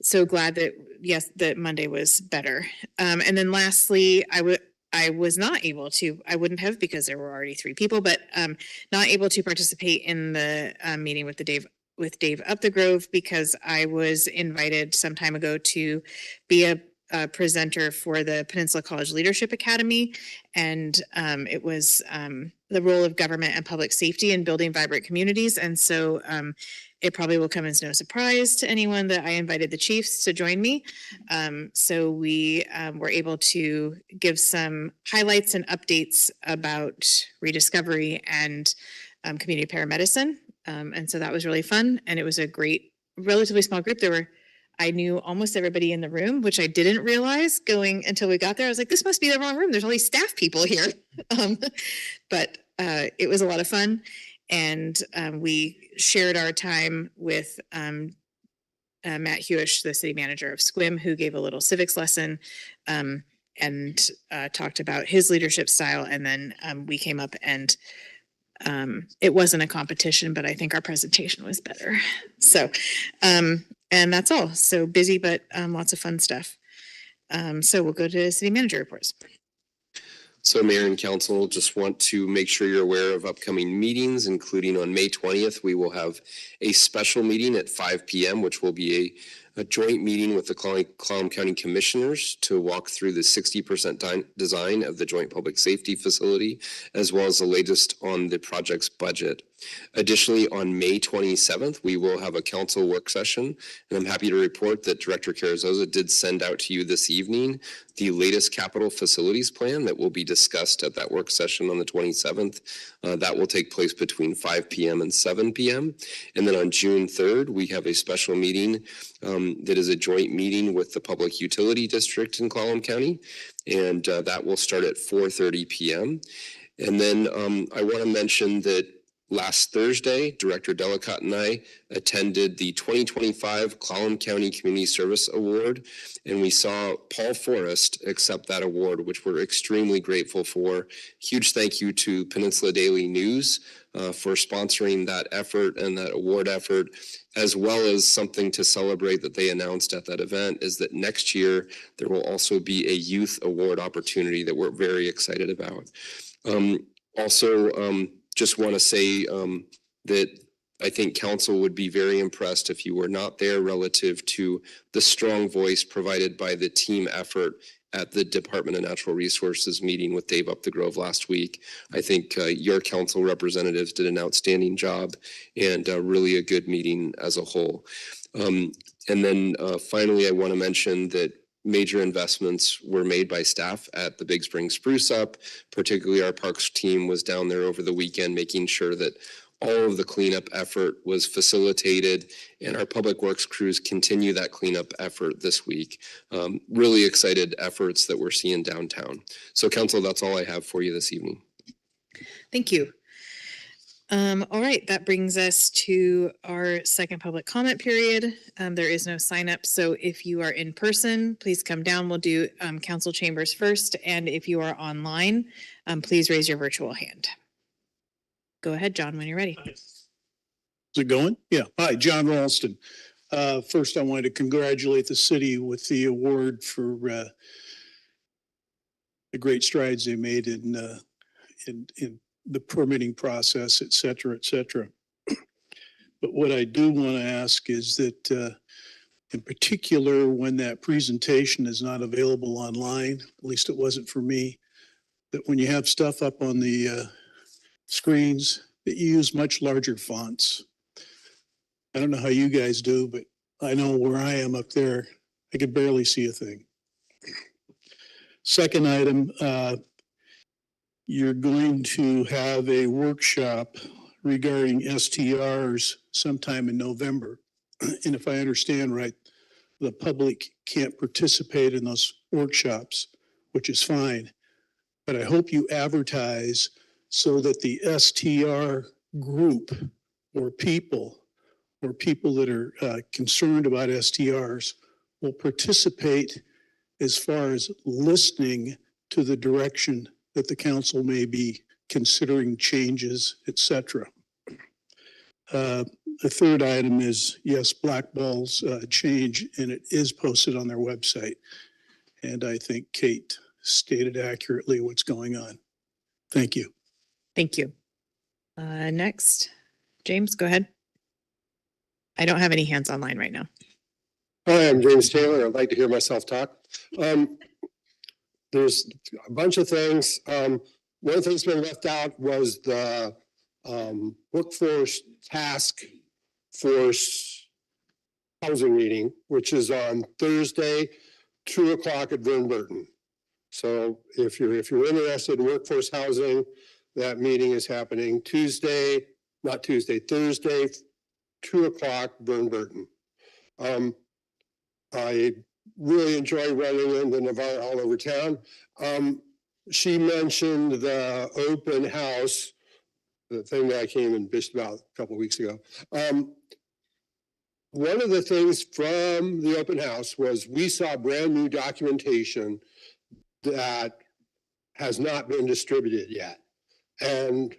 Speaker 1: So glad that, yes, that Monday was better. And then lastly, I was not able to, I wouldn't have because there were already 3 people, but not able to participate in the meeting with Dave Updegrove because I was invited some time ago to be a presenter for the Peninsula College Leadership Academy. And it was the role of government and public safety in building vibrant communities. And so it probably will come as no surprise to anyone that I invited the chiefs to join me. So we were able to give some highlights and updates about rediscovery and community paramedicine. And so that was really fun. And it was a great, relatively small group. I knew almost everybody in the room, which I didn't realize going until we got there. I was like, this must be the wrong room. There's all these staff people here. But it was a lot of fun. And we shared our time with Matt Hewish, the city manager of Squim, who gave a little civics lesson and talked about his leadership style. And then we came up and it wasn't a competition, but I think our presentation was better. So, and that's all. So busy, but lots of fun stuff. So we'll go to city manager reports.
Speaker 9: So Mayor and Council, just want to make sure you're aware of upcoming meetings, including on May 20th, we will have a special meeting at 5 p.m., which will be a joint meeting with the Clallam County Commissioners to walk through the 60% design of the Joint Public Safety Facility, as well as the latest on the project's budget. Additionally, on May 27th, we will have a council work session, and I'm happy to report that Director Carrizosa did send out to you this evening the latest capital facilities plan that will be discussed at that work session on the 27th. That will take place between 5 p.m. and 7 p.m. And then on June 3rd, we have a special meeting that is a joint meeting with the Public Utility District in Clallam County, and that will start at 4:30 p.m. And then I want to mention that last Thursday, Director Delicott and I attended the 2025 Clallam County Community Service Award, and we saw Paul Forrest accept that award, which we're extremely grateful for. Huge thank you to Peninsula Daily News for sponsoring that effort and that award effort, as well as something to celebrate that they announced at that event is that next year there will also be a youth award opportunity that we're very excited about. Just want to say that I think council would be very impressed if you were not there relative to the strong voice provided by the team effort at the Department of Natural Resources meeting with Dave Up the Grove last week. I think your council representatives did an outstanding job and really a good meeting as a whole. And then finally, I want to mention that major investments were made by staff at the Big Spring Spruce Up. Particularly our parks team was down there over the weekend, making sure that all of the cleanup effort was facilitated, and our public works crews continue that cleanup effort this week. Really excited efforts that we're seeing downtown. So council, that's all I have for you this evening.
Speaker 1: Thank you. All right, that brings us to our second public comment period. There is no sign up, so if you are in person, please come down. We'll do council chambers first, and if you are online, please raise your virtual hand. Go ahead, John, when you're ready.
Speaker 7: Is it going? Yeah. Hi, John Ralston. First, I wanted to congratulate the city with the award for the great strides they made in the permitting process, et cetera, et cetera. But what I do want to ask is that in particular, when that presentation is not available online, at least it wasn't for me, that when you have stuff up on the screens, that you use much larger fonts. I don't know how you guys do, but I know where I am up there, I could barely see a thing. Second item, you're going to have a workshop regarding STRs sometime in November. And if I understand right, the public can't participate in those workshops, which is fine. But I hope you advertise so that the STR group or people that are concerned about STRs will participate as far as listening to the direction that the council may be considering changes, et cetera. The third item is, yes, Blackball's change, and it is posted on their website. And I think Kate stated accurately what's going on. Thank you.
Speaker 1: Thank you. Next, James, go ahead. I don't have any hands online right now.
Speaker 10: Hi, I'm James Taylor. I'd like to hear myself talk. There's a bunch of things. One thing that's been left out was the workforce task force housing meeting, which is on Thursday, 2 o'clock at Vern Burton. So if you're interested in workforce housing, that meeting is happening Thursday, 2 o'clock, Vern Burton. I really enjoy running into Navarre all over town. She mentioned the open house, the thing that I came and bitched about a couple of weeks ago. One of the things from the open house was we saw brand new documentation that has not been distributed yet. And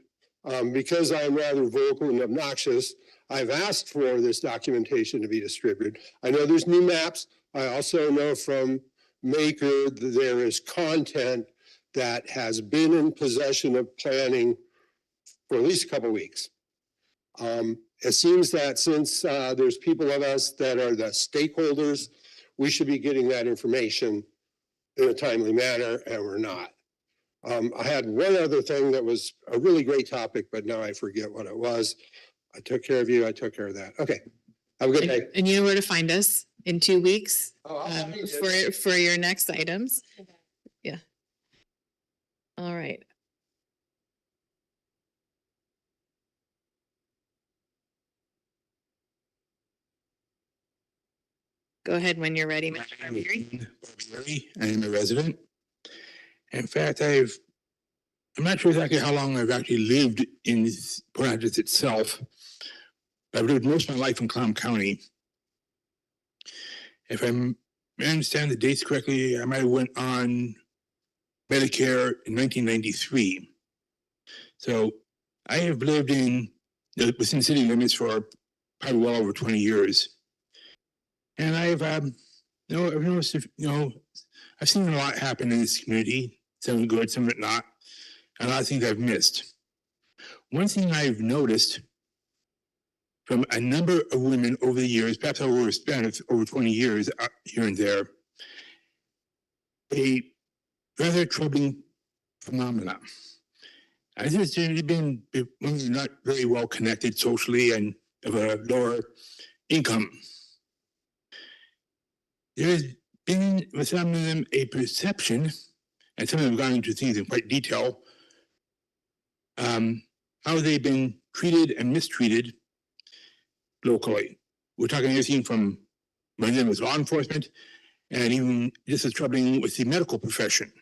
Speaker 10: because I'm rather vocal and obnoxious, I've asked for this documentation to be distributed. I know there's new maps. I also know from Maker that there is content that has been in possession of planning for at least a couple of weeks. It seems that since there's people of us that are the stakeholders, we should be getting that information in a timely manner, and we're not. I had one other thing that was a really great topic, but now I forget what it was. I took care of you. I took care of that. Okay. Have a good day.
Speaker 1: And you know where to find us in 2 weeks
Speaker 10: I'll find you.
Speaker 1: for your next items. Yeah. All right. Go ahead when you're ready, Mr. Barbieri.
Speaker 3: I am a resident. In fact, I'm not sure exactly how long I've actually lived in Port Angeles itself. I've lived most of my life in Clallam County. If I understand the dates correctly, I might have went on Medicare in 1993. So I have lived within city limits for probably well over 20 years. And I've noticed, I've seen a lot happen in this community, some of it good, some of it not, and a lot of things I've missed. One thing I've noticed from a number of women over the years, perhaps over a span of over 20 years here and there, a rather troubling phenomena. I think there's been women not very well connected socially and of a lower income. There's been with some of them a perception, and some of them have gone into things in quite detail, how they've been treated and mistreated locally. We're talking everything from running with law enforcement and even just as troubling with the medical profession.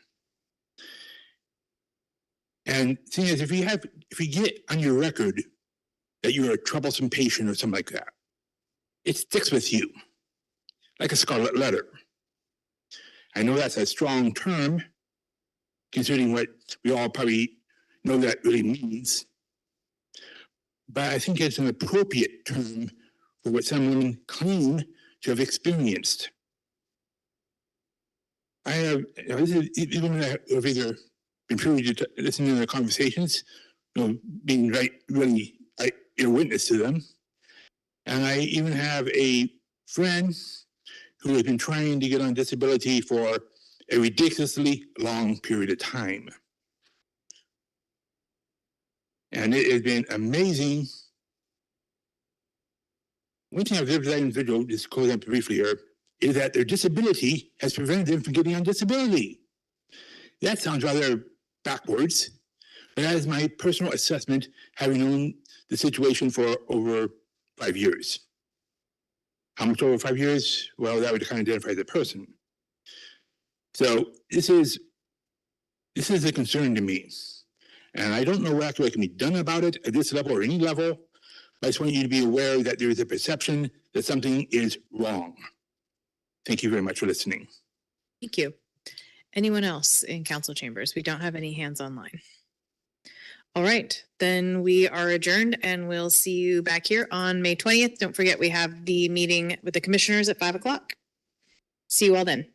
Speaker 3: And the thing is, if you get on your record that you're a troublesome patient or something like that, it sticks with you like a scarlet letter. I know that's a strong term, considering what we all probably know that really means. But I think it's an appropriate term for what some women claim to have experienced. I have, these women have either been privileged to listen to their conversations, being really a witness to them. And I even have a friend who has been trying to get on disability for a ridiculously long period of time. And it has been amazing. One thing I've observed with that individual, just close up briefly here, is that their disability has prevented them from getting on disability. That sounds rather backwards, but that is my personal assessment, having known the situation for over 5 years. How much over 5 years? Well, that would kind of identify the person. So this is a concern to me. And I don't know what actually can be done about it at this level or any level. I just want you to be aware that there is a perception that something is wrong. Thank you very much for listening.
Speaker 1: Thank you. Anyone else in council chambers? We don't have any hands online. All right, then we are adjourned and we'll see you back here on May 20th. Don't forget, we have the meeting with the commissioners at 5 o'clock. See you all then.